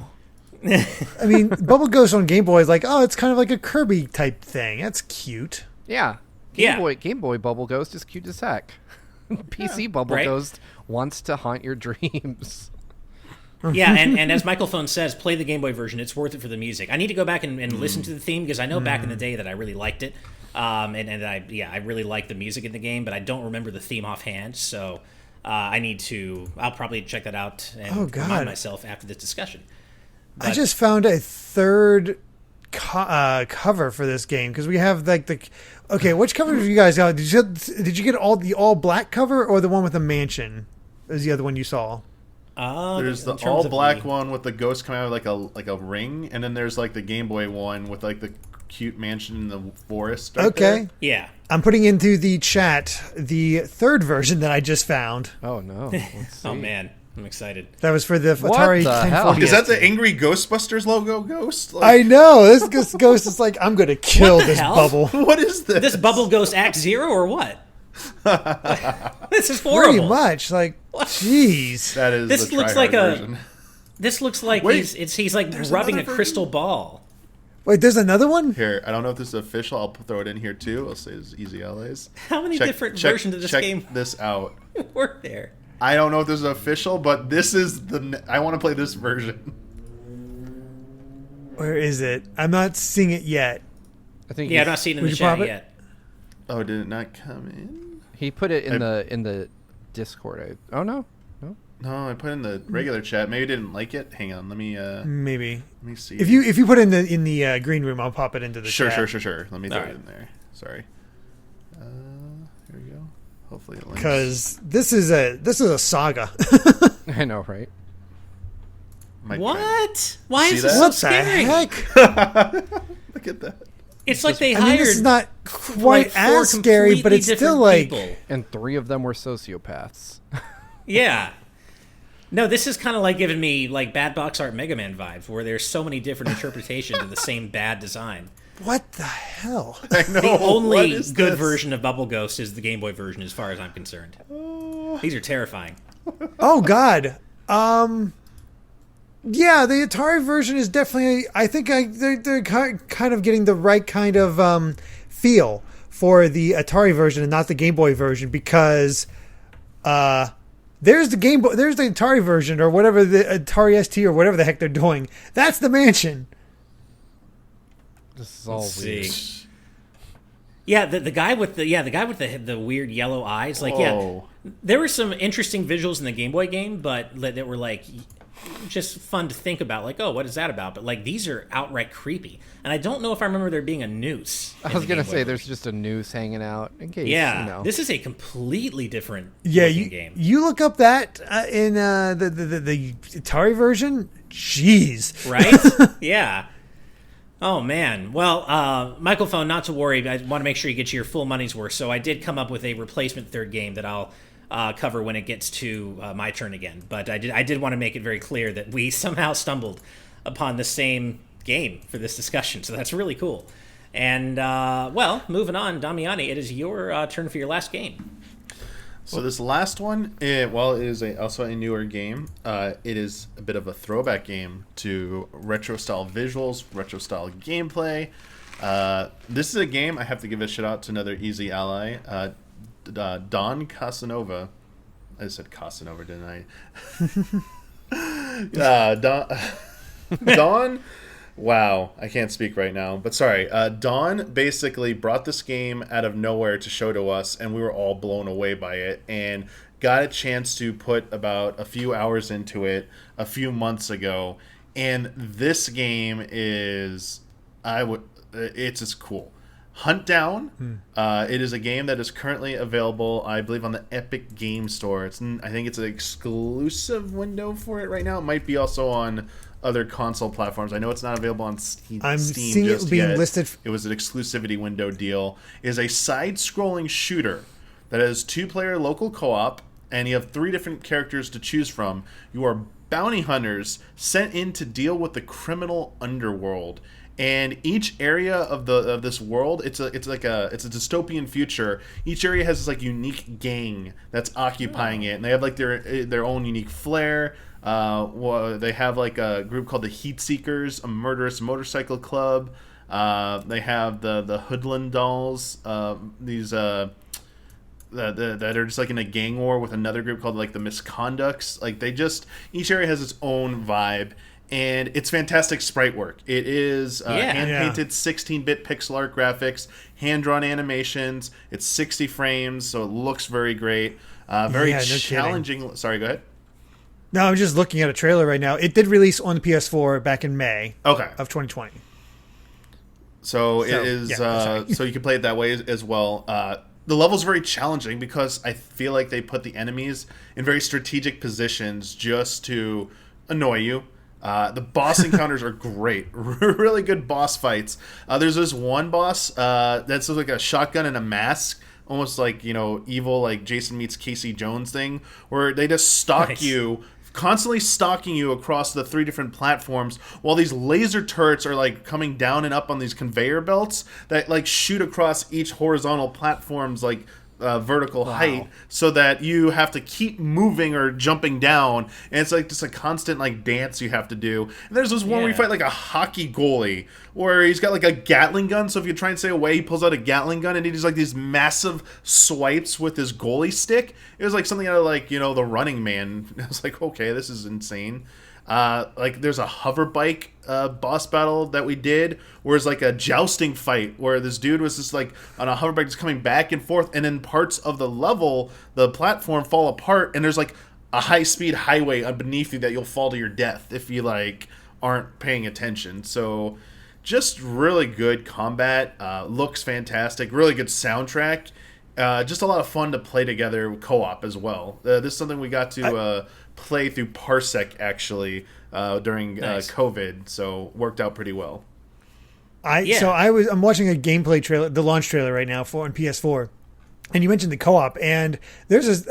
mean, Bubble Ghost on Game Boy is like, it's kind of like a Kirby type thing. That's cute. Yeah, Game Boy Bubble Ghost is cute as heck. PC Bubble Ghost wants to haunt your dreams. Yeah, and as MichaelPhone says, play the Game Boy version. It's worth it for the music. I need to go back and listen to the theme, because I know back in the day that I really liked it. I really like the music in the game, but I don't remember the theme offhand. So I'll probably check that out and remind myself after this discussion. But, I just found a third cover for this game, because we have like which cover did you guys got? Did you get the all black cover, or the one with the mansion? Is the other one you saw? There's the all black one with the ghost coming out of like a ring, and then there's like the Game Boy one with like the cute mansion in the forest. Right there. Yeah. I'm putting into the chat the third version that I just found. Oh no! Let's see. Oh man, I'm excited. That was for the What Atari the 1040. hell? Is that the Angry Ghostbusters logo ghost? I know this ghost is like, I'm gonna kill What the this hell? bubble. What is this? This Bubble Ghost Act Zero or what? This is horrible. Pretty much, like, jeez. That is. This the looks tryhard like version. This looks like Wait, he's like rubbing a another crystal ball. Wait, there's another one? Here, I don't know if this is official. I'll throw it in here too. I'll say it's Easy Allies. How many different versions of this game Check this out. were there? I don't know if this is official, but this is I want to play this version. Where is it? I'm not seeing it yet. I think Yeah, I'm not seeing it in Would the you chat pop it? yet. Oh, did it not come in? he put it in the Discord. Oh no. No, I put it in the regular chat. Maybe it didn't like it. Hang on, let me Maybe. see. If you put it in the green room, I'll pop it into the Sure. chat. Let me throw All right. it in there. Sorry. Here we go. Hopefully it links. Because this is a saga. I know, right? Might What? Why See is this that? so What the scary? heck? try- Look at that. It's like they I hired mean, this is not quite like four as scary, but completely it's still different like people. And 3 of them were sociopaths. Yeah. No, this is kind of like giving me like bad box art Mega Man vibes, where there's so many different interpretations of the same bad design. what the hell? I know. The what only is good this? version of Bubble Ghost is the Game Boy version, as far as I'm concerned. These are terrifying. Oh God. Yeah, the Atari version is definitely. I think they're kind of getting the right kind of feel for the Atari version and not the Game Boy version, because there's the Game Boy, there's the Atari version, or whatever, the Atari ST or whatever the heck they're doing. That's the mansion. This is all Let's weird. see. Yeah, the guy with the weird yellow eyes. Like, Whoa. yeah, there were some interesting visuals in the Game Boy game, but that were like just fun to think about. Like, oh, what is that about? But like, these are outright creepy, and I don't know if I remember there being a noose. I was gonna say there's just a noose hanging out in case. Yeah, you know. this is a completely different Yeah, looking game. you look up that in the Atari version. Jeez. Right? Yeah. Oh, man. Well, MichaelPhone, not to worry. I want to make sure you get your full money's worth. So I did come up with a replacement third game that I'll cover when it gets to my turn again. But I did want to make it very clear that we somehow stumbled upon the same game for this discussion, so that's really cool. And, well, moving on, Damiani, it is your turn for your last game. So this last one, while it is also a newer game, it is a bit of a throwback game to retro-style visuals, retro-style gameplay. This is a game, I have to give a shout-out to another easy ally, Don Casanova. I said Casanova, didn't I? Don... Wow, I can't speak right now, but sorry. Don basically brought this game out of nowhere to show to us, and we were all blown away by it, and got a chance to put about a few hours into it a few months ago. And this game is, it's just cool. Hunt Down. It is a game that is currently available, I believe, on the Epic Game Store. I think it's an exclusive window for it right now. It might be also on other console platforms. I know it's not available on Steam. I'm seeing just it being yet. listed. It was an exclusivity window deal. It is a side-scrolling shooter that has 2-player local co-op, and you have 3 different characters to choose from. You are bounty hunters sent in to deal with the criminal underworld. And each area of this world, it's a dystopian future. Each area has this like unique gang that's occupying it, and they have like their own unique flair. They have like a group called the Heat Seekers, a murderous motorcycle club. They have the Hoodlum Dolls, these that are just like in a gang war with another group called like the Misconducts. Like each area has its own vibe, and it's fantastic sprite work. It is hand-painted 16-bit pixel art graphics, hand-drawn animations. It's 60 frames, so it looks very great. Very challenging. Kidding. Sorry, go ahead. No, I'm just looking at a trailer right now. It did release on the PS4 back in May of 2020. So it is. So you can play it that way as well. The level's very challenging because I feel like they put the enemies in very strategic positions just to annoy you. The boss encounters are great. Really good boss fights. There's this one boss that's like a shotgun and a mask. Almost like, evil, like Jason meets Casey Jones thing, where they just stalk you, constantly stalking you across the 3 different platforms, while these laser turrets are like coming down and up on these conveyor belts that like shoot across each horizontal platform's like vertical height, so that you have to keep moving or jumping down, and it's like just a constant like dance you have to do. And there's this one where you fight like a hockey goalie where he's got like a Gatling gun, so if you try and stay away, he pulls out a Gatling gun and he does like these massive swipes with his goalie stick. It was like something out of like the Running Man. I was like, okay, this is insane. Like there's a hover bike boss battle that we did where it's like a jousting fight where this dude was just like on a hover bike just coming back and forth, and then parts of the level, the platform fall apart, and there's like a high-speed highway beneath you that you'll fall to your death if you like aren't paying attention. So just really good combat, looks fantastic, really good soundtrack. Just a lot of fun to play together co-op as well. This is something we got to play through Parsec actually during COVID, so worked out pretty well. I'm watching a gameplay trailer, the launch trailer right now on PS4, and you mentioned the co-op, and there's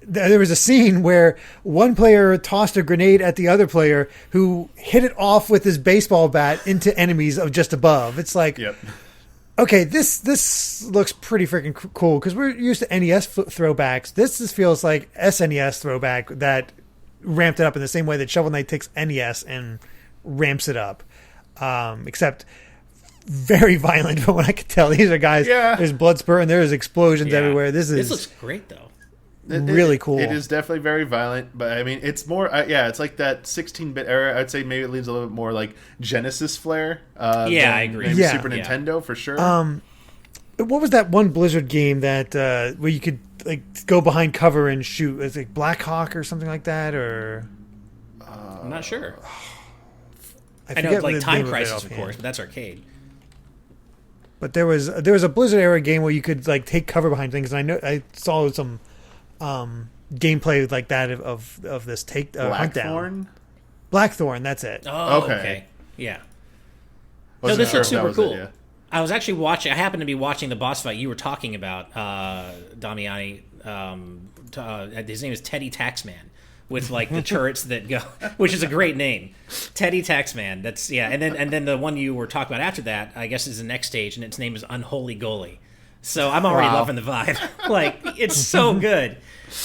there was a scene where one player tossed a grenade at the other player who hit it off with his baseball bat into enemies of just above. It's like, okay, this looks pretty freaking cool because we're used to NES throwbacks. This just feels like SNES throwback that ramped it up in the same way that Shovel Knight takes NES and ramps it up. Except very violent from what I could tell. These are guys, there's blood spurt and there's explosions everywhere. This looks great though. Really cool. It is definitely very violent, but I mean, it's more, it's like that 16-bit era. I'd say maybe it leaves a little bit more like Genesis flair. I agree. Maybe Super Nintendo for sure. What was that one Blizzard game that where you could like go behind cover and shoot? It's like Black Hawk or something like that, or I'm not sure. I know it's like Time Crisis, of course, but that's arcade. But there was a Blizzard era game where you could like take cover behind things. And I know I saw some gameplay like that of this hunt down. Blackthorn, that's it. Oh, okay. Yeah. No, this looks super cool. I was actually watching. I happened to be watching the boss fight you were talking about, Damiani, His name is Teddy Taxman, with like the turrets that go, which is a great name, Teddy Taxman. That's and then the one you were talking about after that, I guess, is the next stage, and its name is Unholy Goalie. So I'm already loving the vibe. Like, it's so good.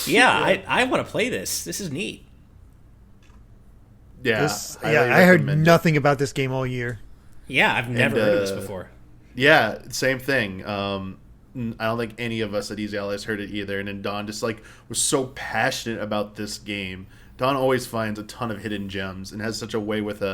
I want to play this. This is neat. Yeah, I heard nothing about this game all year. Yeah, I've never heard of this before. Yeah, same thing. I don't think any of us at Easy Allies heard it either. And then Don just like was so passionate about this game. Don always finds a ton of hidden gems and has such a way with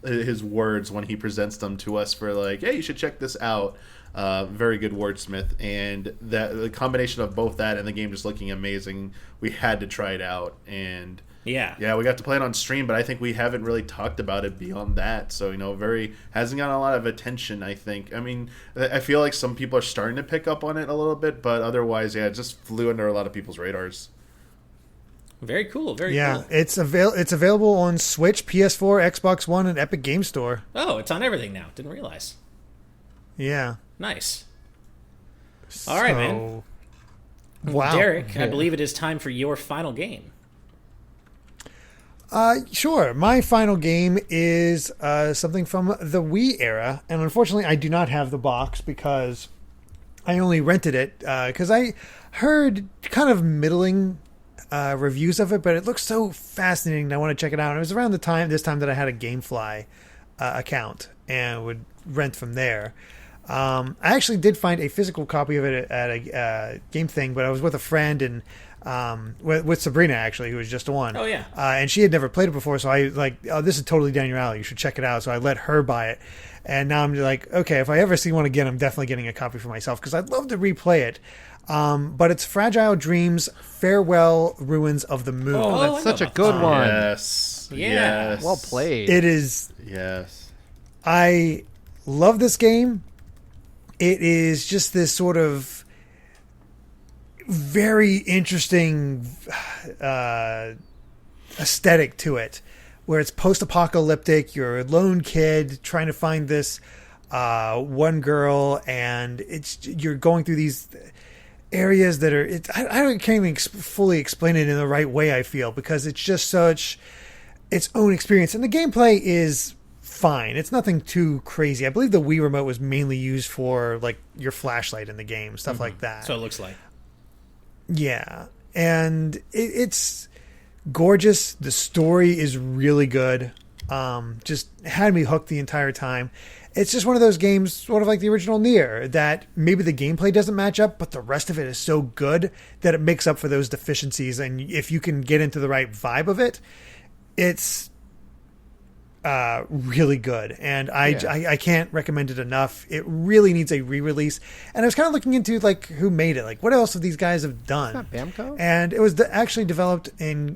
his words when he presents them to us for like, hey, you should check this out. Very good wordsmith, and that the combination of both that and the game just looking amazing, we had to try it out. And we got to play it on stream, but I think we haven't really talked about it beyond that. So, hasn't gotten a lot of attention, I think. I mean, I feel like some people are starting to pick up on it a little bit, but otherwise, it just flew under a lot of people's radars. Very cool. Very cool. Yeah, it's available on Switch, PS4, Xbox One, and Epic Game Store. Oh, it's on everything now. Didn't realize. Yeah. Nice. All right, man. Wow. Derrick, I believe it is time for your final game. Sure. My final game is something from the Wii era, and unfortunately, I do not have the box because I only rented it because I heard kind of middling reviews of it, but it looks so fascinating. And I want to check it out. And it was around this time that I had a GameFly account and would rent from there. I actually did find a physical copy of it at a game thing, but I was with a friend and with Sabrina, actually, who was just one. Oh, yeah. And she had never played it before, so I this is totally down your alley. You should check it out. So I let her buy it. And now I'm like, okay, if I ever see one again, I'm definitely getting a copy for myself because I'd love to replay it. But it's Fragile Dreams, Farewell Ruins of the Moon. Oh, that's such a good one. Yes. Yeah. Yes. Well played. It is. Yes. I love this game. It is just this sort of very interesting aesthetic to it, where it's post-apocalyptic. You're a lone kid trying to find this one girl, and you're going through these areas that are. I can't even fully explain it in the right way, I feel, because it's just such its own experience, and the gameplay is fine. It's nothing too crazy. I believe the Wii remote was mainly used for like your flashlight in the game, stuff like that. So it looks like. Yeah. And it's gorgeous. The story is really good. Just had me hooked the entire time. It's just one of those games, sort of like the original Nier, that maybe the gameplay doesn't match up, but the rest of it is so good that it makes up for those deficiencies. And if you can get into the right vibe of it, it's really good, and I can't recommend it enough. It really needs a re-release. And I was kind of looking into like who made it, like what else have these guys have done. It's not Bamco? And it was actually developed in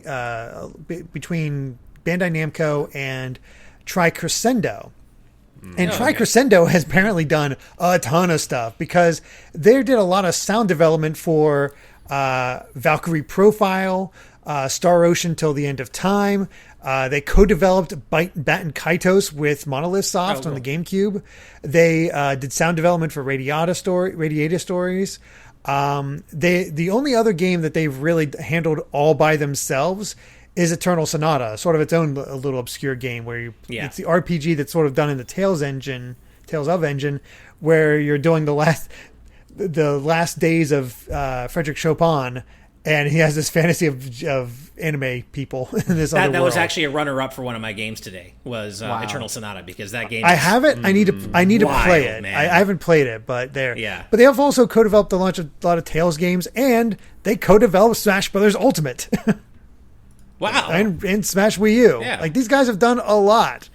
between Bandai Namco and Tri-Crescendo. And Tri-Crescendo has apparently done a ton of stuff because they did a lot of sound development for Valkyrie Profile, Star Ocean Till the End of Time. They co-developed Batten Kaitos with Monolith Soft on the GameCube. They did sound development for Radiata Stories. The only other game that they've really handled all by themselves is Eternal Sonata, sort of its own a little obscure game where it's the RPG that's sort of done in the Tales of engine, where you're doing the last days of Frederick Chopin. And he has this fantasy of anime people in this other world. That was actually a runner-up for one of my games today. Was Eternal Sonata, because that game. I have it. I need to play it. I haven't played it, but But they have also co-developed a lot of Tales games, and they co-developed Smash Brothers Ultimate. Wow! and Smash Wii U. Yeah. Like these guys have done a lot,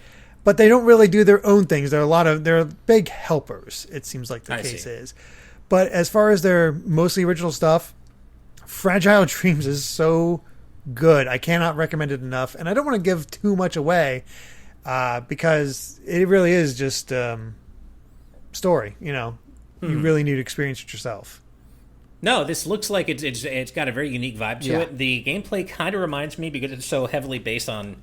but they don't really do their own things. They're big helpers. It seems like the case is. But as far as their mostly original stuff, Fragile Dreams is so good. I cannot recommend it enough. And I don't want to give too much away because it really is just story. You really need to experience it yourself. No, this looks like it's got a very unique vibe to it. The gameplay kind of reminds me, because it's so heavily based on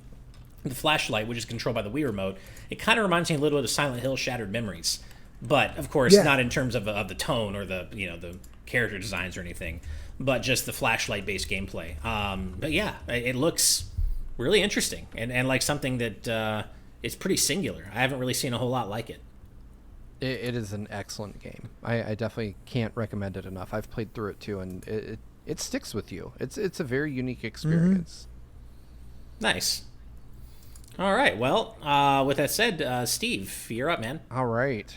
the flashlight, which is controlled by the Wii remote. It kind of reminds me a little bit of Silent Hill: Shattered Memories, but of course not in terms of the tone or the the character designs or anything. but just the flashlight-based gameplay. But yeah, it looks really interesting and like something that is pretty singular. I haven't really seen a whole lot like it. It is an excellent game. I definitely can't recommend it enough. I've played through it too, and it sticks with you. It's a very unique experience. Nice. All right. Well, with that said, Steve, you're up, man. All right.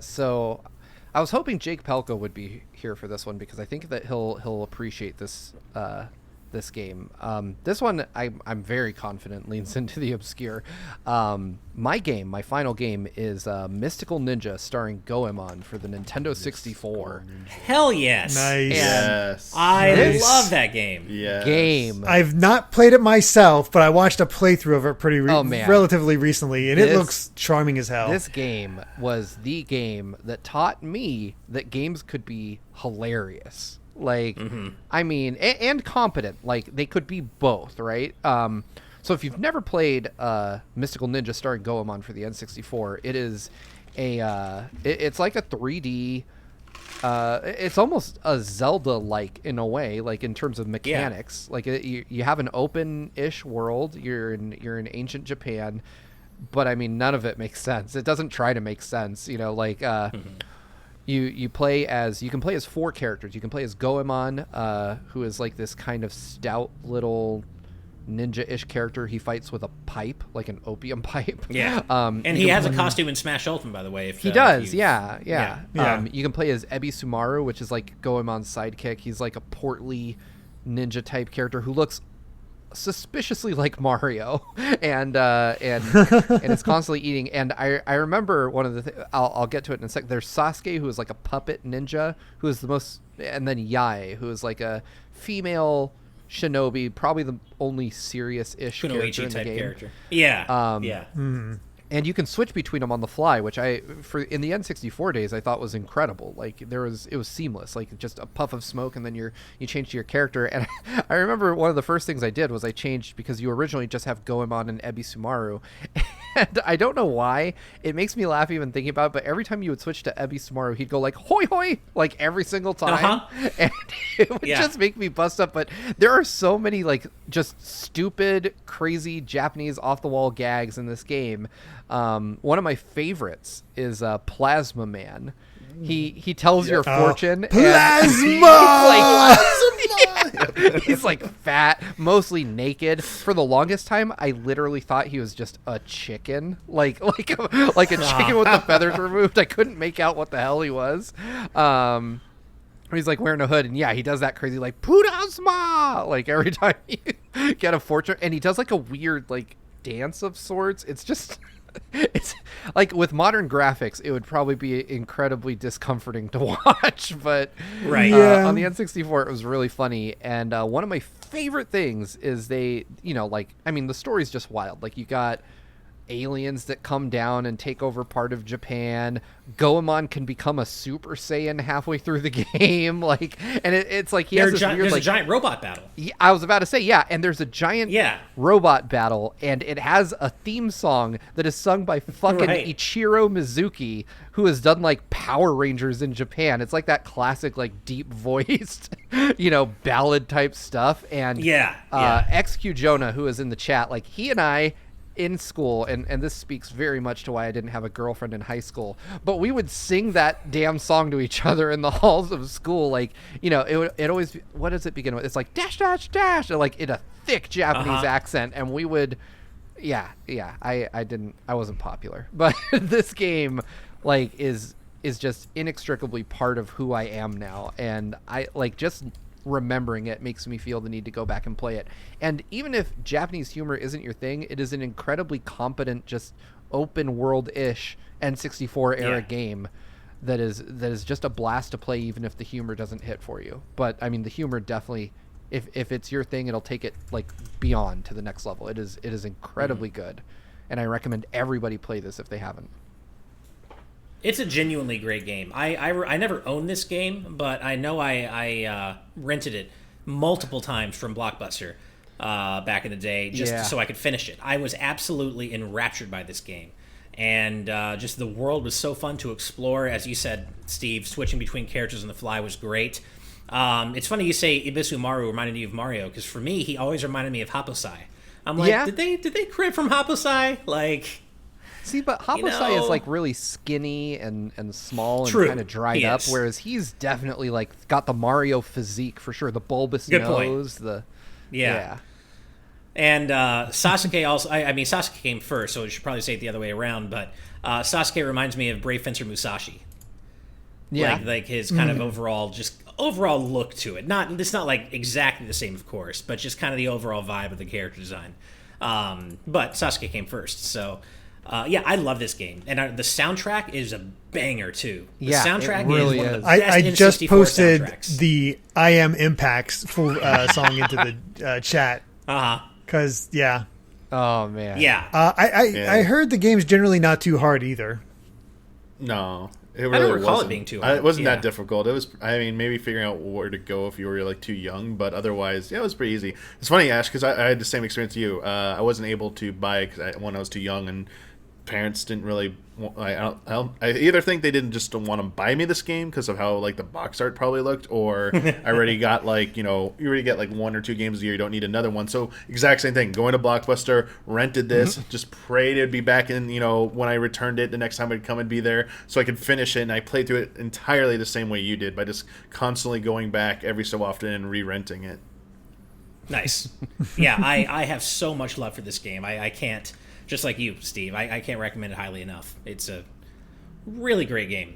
So I was hoping Jake Pelko would be here for this one because I think that he'll appreciate this this game. This one I'm very confident leans into the obscure. My final game is Mystical Ninja starring Goemon for the Nintendo 64. Hell yes. Nice. Yes. I love that game. Yes. Game. I've not played it myself, but I watched a playthrough of it relatively recently, and it looks charming as hell. This game was the game that taught me that games could be hilarious. Like, I mean, and competent. Like, they could be both, right? So if you've never played Mystical Ninja starring Goemon for the N64, it is it's like a 3D. It's almost a Zelda-like in a way, like in terms of mechanics. Yeah. Like you have an open-ish world. You're in ancient Japan, but I mean, none of it makes sense. It doesn't try to make sense. You know, like. You can play as 4 characters. You can play as Goemon, who is like this kind of stout little ninja-ish character. He fights with a pipe, like an opium pipe. Yeah. And he has a costume in Smash Ultimate, by the way. He does. Yeah. You can play as Ebi Sumaru, which is like Goemon's sidekick. He's like a portly ninja type character who looks suspiciously like Mario, and it's constantly eating. And I remember one of the I'll get to it in a sec. There's Sasuke, who is like a puppet ninja, who is the most, and then Yae, who is like a female shinobi, probably the only serious-ish character in the game. Character. Yeah. And you can switch between them on the fly, which in the N64 days I thought was incredible. Like it was seamless, like just a puff of smoke, and then you change to your character. And I remember one of the first things I did was I changed, because you originally just have Goemon and Ebi Sumaru, and I don't know why it makes me laugh even thinking about it. But every time you would switch to Ebi Sumaru, he'd go like "hoi hoi" like every single time, and it would just make me bust up. But there are so many like just stupid, crazy Japanese off the wall gags in this game. One of my favorites is Plasma Man. He tells your fortune. Plasma! He's like fat, mostly naked. For the longest time, I literally thought he was just a chicken, like a chicken with the feathers removed. I couldn't make out what the hell he was. He's like wearing a hood, and he does that crazy like Plasma, like every time you get a fortune, and he does like a weird like dance of sorts. It's just. It's like with modern graphics, it would probably be incredibly discomforting to watch, but on the N64, it was really funny. And one of my favorite things is the story's just wild. Like you got aliens that come down and take over part of Japan. Goemon can become a Super Saiyan halfway through the game, and it's like there's a giant robot battle. I was about to say, and there's a giant robot battle, and it has a theme song that is sung by fucking Ichiro Mizuki, who has done like Power Rangers in Japan. It's like that classic like deep voiced, ballad type stuff. And XQ Jonah, who is in the chat, like he and I in school, and this speaks very much to why I didn't have a girlfriend in high school, but we would sing that damn song to each other in the halls of school. Like, it always, what does it begin with? It's like dash dash dash, or like in a thick Japanese accent, and we would I wasn't popular, but this game like is just inextricably part of who I am now, and I like just remembering it makes me feel the need to go back and play it. And even if Japanese humor isn't your thing, it is an incredibly competent, just open world-ish N64 era game that is just a blast to play, even if the humor doesn't hit for you. But I mean, the humor definitely, if it's your thing, it'll take it like beyond to the next level. It is incredibly good, and I recommend everybody play this if they haven't. It's a genuinely great game. I never owned this game, but I know I rented it multiple times from Blockbuster back in the day, just so I could finish it. I was absolutely enraptured by this game. And just the world was so fun to explore. As you said, Steve, switching between characters on the fly was great. It's funny you say Ibisu Maru reminded you of Mario, because for me, he always reminded me of Haposai. I'm like, Yeah. did they crib from Haposai? Like, See, but Haposai is like really skinny and small and True. kind of dried He up, is. whereas he's definitely like got the Mario physique for sure. The bulbous Good point. nose, the yeah. And Sasuke also, I mean, Sasuke came first, so we should probably say it the other way around, but Sasuke reminds me of Brave Fencer Musashi. yeah. Like his kind of overall look to it. It's not like exactly the same, of course, but just kind of the overall vibe of the character design. But Sasuke came first, so yeah, I love this game, and the soundtrack is a banger too. The Yeah, soundtrack it really is one of is. the best I just N64 posted soundtracks. the I Am Impacts full song into the chat Uh-huh. because Oh man. Yeah. I heard the game's generally not too hard either. No, it don't really recall it wasn't. being too hard, It wasn't yeah. that difficult. It was, I mean, maybe figuring out where to go if you were like too young, but otherwise, yeah, it was pretty easy. It's funny, Ash, because I had the same experience to you. I wasn't able to buy it when I was too young, and parents didn't really. I either think they didn't just want to buy me this game because of how like the box art probably looked, or I already got like you already get like 1 or 2 games a year. You don't need another one. So exact same thing. Going to Blockbuster, rented this, just prayed it'd be back in. When I returned it, the next time I'd come and be there, so I could finish it. And I played through it entirely the same way you did, by just constantly going back every so often and re-renting it. Nice. Yeah, I have so much love for this game. I can't, just like you, Steve, I can't recommend it highly enough. It's a really great game.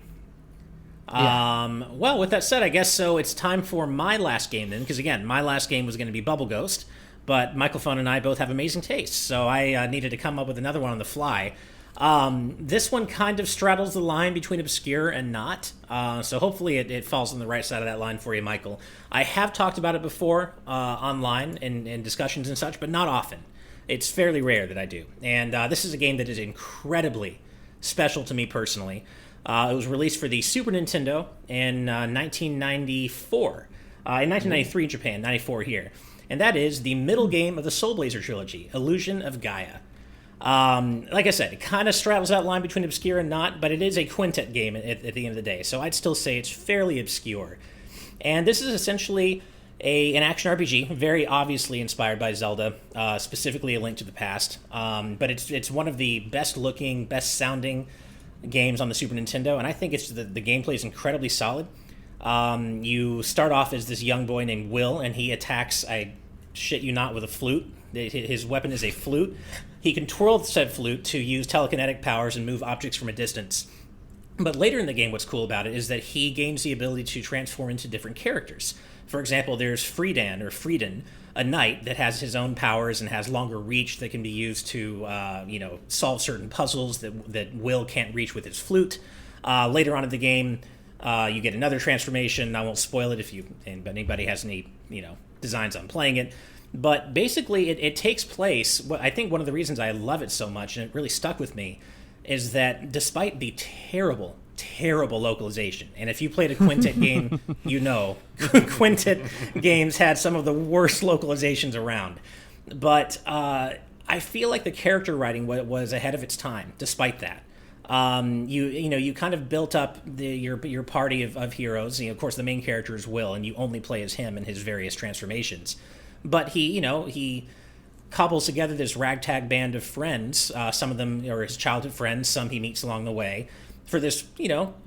Yeah. Well, with that said, I guess so it's time for my last game then, because again, my last game was going to be Bubble Ghost, but MichaelPhone and I both have amazing tastes, so I needed to come up with another one on the fly. This one kind of straddles the line between obscure and not, so hopefully it falls on the right side of that line for you, Michael. I have talked about it before online in discussions and such, but not often. It's fairly rare that I do. And this is a game that is incredibly special to me personally. It was released for the Super Nintendo in 1994. In 1993 in Japan, 94 here. And that is the middle game of the Soul Blazer trilogy, Illusion of Gaia. Like I said, it kind of straddles that line between obscure and not, but it is a quintet game at the end of the day, so I'd still say it's fairly obscure. And this is essentially an action RPG, very obviously inspired by Zelda, specifically A Link to the Past. But it's one of the best looking, best sounding games on the Super Nintendo, and I think the gameplay is incredibly solid. You start off as this young boy named Will, and he attacks, I shit you not, with a flute. His weapon is a flute. He can twirl said flute to use telekinetic powers and move objects from a distance. But later in the game, what's cool about it is that he gains the ability to transform into different characters. For example, there's Frieden, a knight that has his own powers and has longer reach that can be used to, solve certain puzzles that Will can't reach with his flute. Later on in the game, you get another transformation. I won't spoil it if anybody has any, designs on playing it. But basically, it takes place. I think one of the reasons I love it so much, and it really stuck with me, is that despite the terrible localization, and if you played a Quintet game, Quintet games had some of the worst localizations around. But I feel like the character writing was ahead of its time, despite that. You kind of built up your party of heroes. Of course, the main character is Will, and you only play as him and his various transformations. But he cobbles together this ragtag band of friends. Some of them are his childhood friends, some he meets along the way, for this,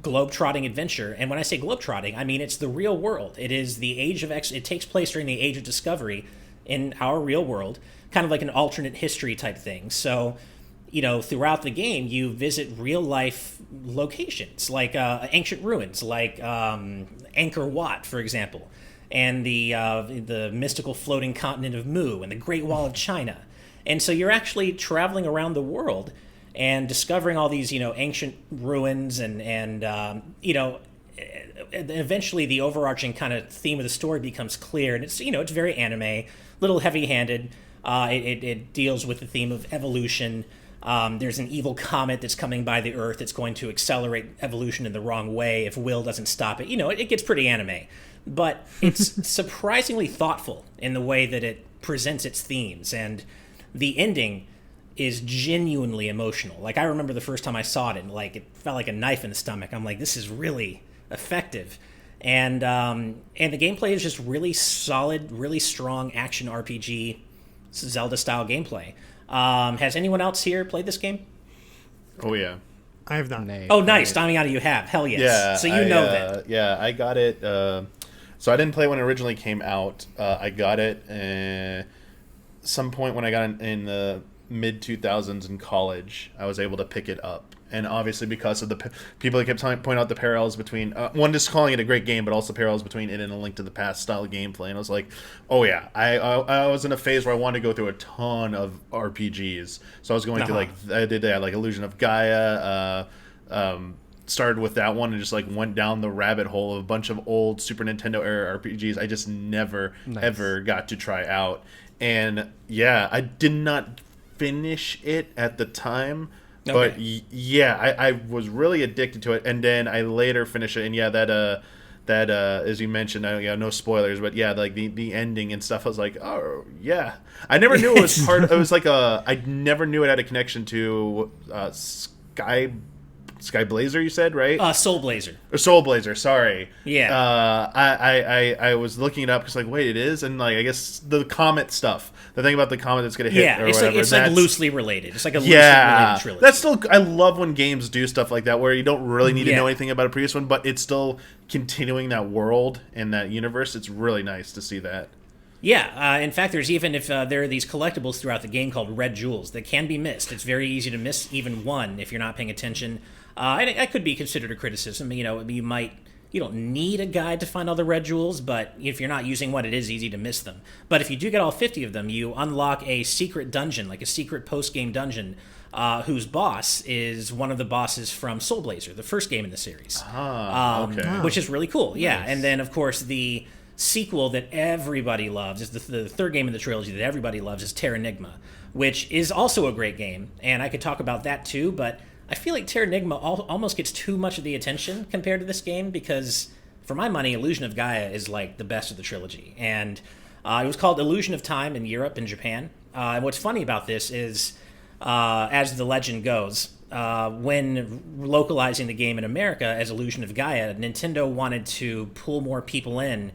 globe-trotting adventure. And when I say globe-trotting, I mean it's the real world. It is the age of it takes place during the Age of Discovery in our real world, kind of like an alternate history type thing. So, throughout the game, you visit real-life locations, like ancient ruins, like Angkor Wat, for example, and the mystical floating continent of Mu, and the Great Wall of China. And so you're actually traveling around the world and discovering all these, ancient ruins, and eventually the overarching kind of theme of the story becomes clear. And it's, it's very anime, a little heavy-handed. It deals with the theme of evolution. There's an evil comet that's coming by the Earth that's going to accelerate evolution in the wrong way if Will doesn't stop it. It gets pretty anime. But it's surprisingly thoughtful in the way that it presents its themes. And the ending is genuinely emotional. Like, I remember the first time I saw it, and, it felt like a knife in the stomach. I'm like, this is really effective. and the gameplay is just really solid, really strong action RPG, Zelda style gameplay. Has anyone else here played this game? Oh yeah. I have not. Oh, nice. Damiani, you have. Hell yes. Yeah. So you know that. Yeah, I got it. So I didn't play when it originally came out. I got it some point when I got in the mid 2000s in college. I was able to pick it up. And obviously because of the people that kept pointing out the parallels between one, just calling it a great game, but also parallels between it and A Link to the Past style of gameplay. And I was like, oh yeah, I was in a phase where I wanted to go through a ton of RPGs. So I was going through I did like Illusion of Gaia. Started with that one and just like went down the rabbit hole of a bunch of old Super Nintendo era RPGs I just never ever got to try out. And yeah, I did not finish it at the time. Okay. But yeah, I was really addicted to it, and then I later finished it, and yeah, that as you mentioned, no spoilers, but yeah, like the ending and stuff, I was like, oh yeah, I never knew it was part. It was like I never knew it had a connection to Sky Blazer, you said, right? Soul Blazer. Or Soul Blazer, sorry. Yeah. I was looking it up because like, wait, it is, and like I guess the comet stuff. The thing about the comet that's gonna hit, or it's whatever. It's like loosely related. It's like a loosely related trilogy. That's still. I love when games do stuff like that where you don't really need to know anything about a previous one, but it's still continuing that world and that universe. It's really nice to see that. Yeah, in fact, there's even there are these collectibles throughout the game called Red Jewels that can be missed. It's very easy to miss even one if you're not paying attention. That could be considered a criticism. You don't need a guide to find all the red jewels, but if you're not using one, it is easy to miss them. But if you do get all 50 of them, you unlock a secret dungeon, like a secret post-game dungeon, whose boss is one of the bosses from Soul Blazer, the first game in the series. Okay. Which is really cool, yeah. Nice. And then, of course, the sequel that everybody loves, is the third game in the trilogy that everybody loves, is Terranigma, which is also a great game. And I could talk about that too, but I feel like Terranigma almost gets too much of the attention compared to this game because, for my money, Illusion of Gaia is like the best of the trilogy. And it was called Illusion of Time in Europe and Japan. And what's funny about this is, as the legend goes, when localizing the game in America as Illusion of Gaia, Nintendo wanted to pull more people in,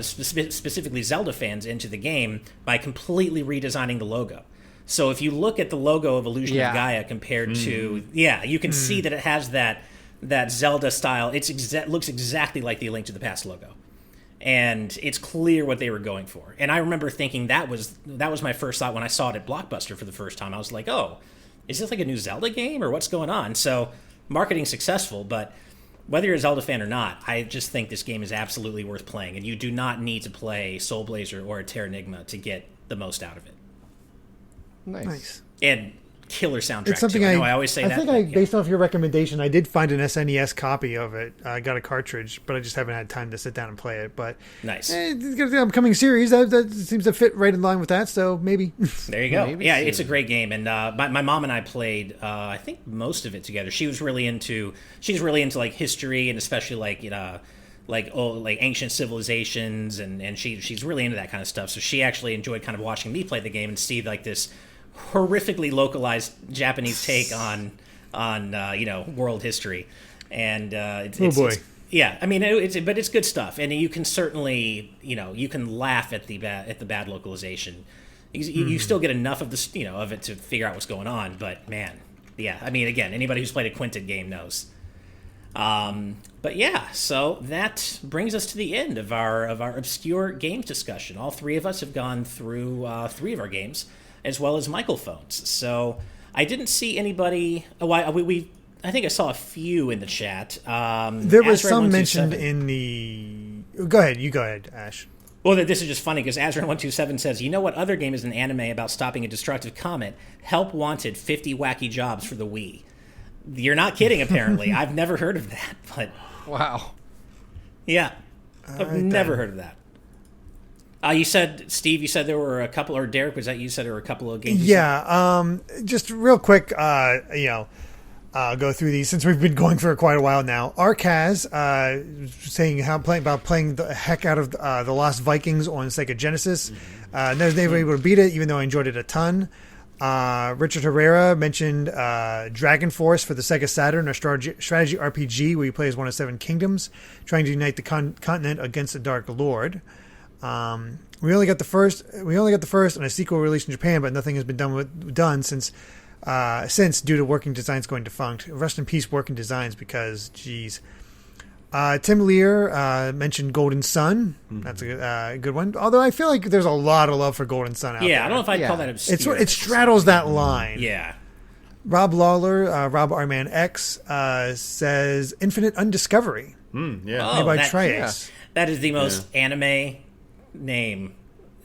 specifically Zelda fans, into the game by completely redesigning the logo. So if you look at the logo of Illusion of Gaia compared to, you can see that it has that Zelda style. It looks exactly like the A Link to the Past logo. And it's clear what they were going for. And I remember thinking that was my first thought when I saw it at Blockbuster for the first time. I was like, oh, is this like a new Zelda game or what's going on? So marketing successful, but whether you're a Zelda fan or not, I just think this game is absolutely worth playing. And you do not need to play Soul Blazer or Terranigma to get the most out of it. Nice. And killer soundtrack. It's something too. I always say that. I think based off your recommendation, I did find an SNES copy of it. I got a cartridge, but I just haven't had time to sit down and play it. But nice. It's got the upcoming series that seems to fit right in line with that. So maybe. There you go. Yeah, it's a great game, and my mom and I played. I think most of it together. She's really into like history and especially like ancient civilizations, and she's really into that kind of stuff. So she actually enjoyed kind of watching me play the game and see like this horrifically localized Japanese take on world history, and it's yeah, I mean but it's good stuff, and you can certainly you can laugh at the bad localization. You still get enough of the of it to figure out what's going on, but man, yeah, I mean again, anybody who's played a Quintet game knows. But yeah, so that brings us to the end of our obscure games discussion. All three of us have gone through 3 of our games, as well as Michael-phones. So I didn't see anybody. I think I saw a few in the chat. There was some mentioned in the. Go ahead. You go ahead, Ash. Well, this is just funny because Azran127 says, you know what other game is an anime about stopping a destructive comet? Help Wanted 50 Wacky Jobs for the Wii. You're not kidding, apparently. I've never heard of that, but... Wow. Yeah. I've never heard of that. You said, Steve, there were a couple, or Derrick, was that you said there were a couple of games? Yeah, just real quick, I'll go through these since we've been going for quite a while now. Arcaz saying about playing the heck out of the Lost Vikings on Sega Genesis. Never able to beat it, even though I enjoyed it a ton. Richard Herrera mentioned Dragon Force for the Sega Saturn, a strategy RPG where you play as one of 7 kingdoms, trying to unite the continent against the Dark Lord. We only got the first, and a sequel released in Japan, but nothing has been done since due to Working Designs going defunct. Rest in peace, Working Designs, because geez. Tim Lear mentioned Golden Sun. That's a good one. Although I feel like there's a lot of love for Golden Sun out there. Yeah, I don't know if I'd call that obscure. It straddles that line. Yeah. Rob Lawler, Rob Arman X, says Infinite Undiscovery. Yeah. Made by that- Triace. That is the most anime name.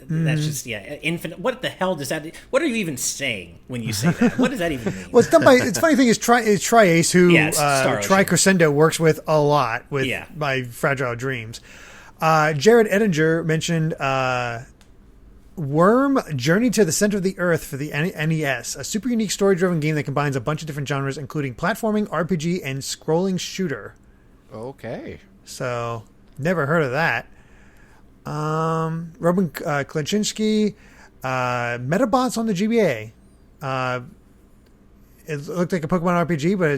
That's just infinite. What the hell does that? What are you even saying when you say that? What does that even mean? Well, it's done by. It's funny thing is Triace, who Star Ocean. Tricrescendo works with a lot with by Fragile Dreams. Jared Edinger mentioned Worm Journey to the Center of the Earth for the NES, a super unique story-driven game that combines a bunch of different genres, including platforming, RPG, and scrolling shooter. Okay. So, never heard of that. Robin Klaczynski, Metabots on the GBA. It looked like a Pokemon RPG, but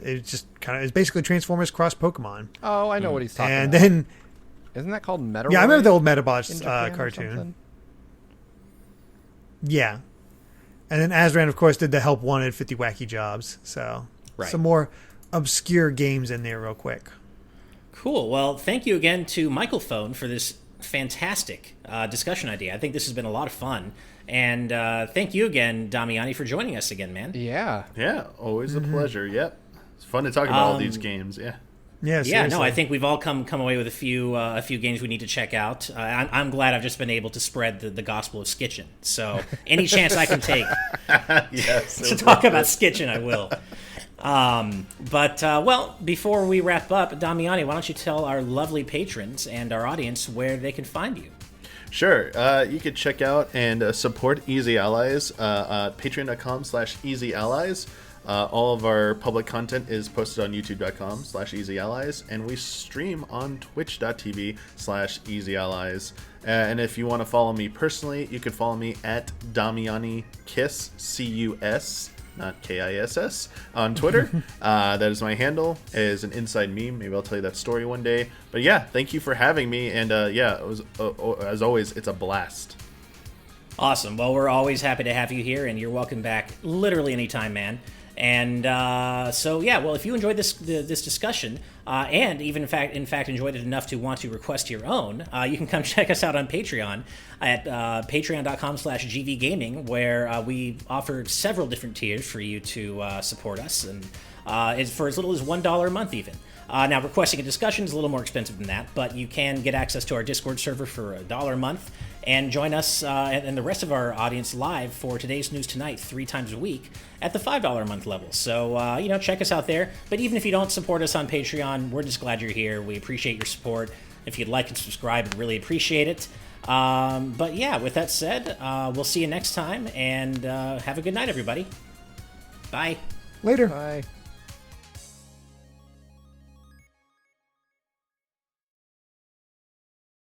it's just it's basically Transformers cross Pokemon. Oh, I know what he's talking And about. then, isn't that called Meta? yeah, I remember the old Metabots in Japan or cartoon. something? Yeah, and then Azran, of course, did the Help Wanted 50 Wacky Jobs. So some more obscure games in there, real quick. Cool. Well, thank you again to MichaelPhone for this fantastic discussion idea. I think this has been a lot of fun. And thank you again, Damiani, for joining us again, man. Yeah. Yeah, always a pleasure. Yep. It's fun to talk about all these games. Yeah. Yeah, yeah. No, I think we've all come away with a few games we need to check out. I'm glad I've just been able to spread the gospel of Skitchin. So any chance I can take to talk about Skitchin, I will. Well, before we wrap up, Damiani, why don't you tell our lovely patrons and our audience where they can find you? Sure. You could check out and support Easy Allies at patreon.com/easyallies. All of our public content is posted on youtube.com/easyallies, and we stream on twitch.tv/easyallies. And if you want to follow me personally, you can follow me at Damiani Kiss, C-U-S, not K-I-S-S, on Twitter. That is my handle. It is an inside meme. Maybe I'll tell you that story one day. But yeah, thank you for having me. And it was, as always, it's a blast. Awesome. Well, we're always happy to have you here, and you're welcome back literally anytime, man. And if you enjoyed this discussion, and even in fact enjoyed it enough to want to request your own, you can come check us out on Patreon at patreon.com/gvgaming, where we offer several different tiers for you to support us, and it's for as little as $1 a month even. Now, requesting a discussion is a little more expensive than that, but you can get access to our Discord server for $1 a month and join us and the rest of our audience live for Today's News Tonight 3 times a week at the $5 a month level. So, check us out there. But even if you don't support us on Patreon, we're just glad you're here. We appreciate your support. If you'd like and subscribe, we'd really appreciate it. With that said, we'll see you next time, and have a good night, everybody. Bye. Later. Bye.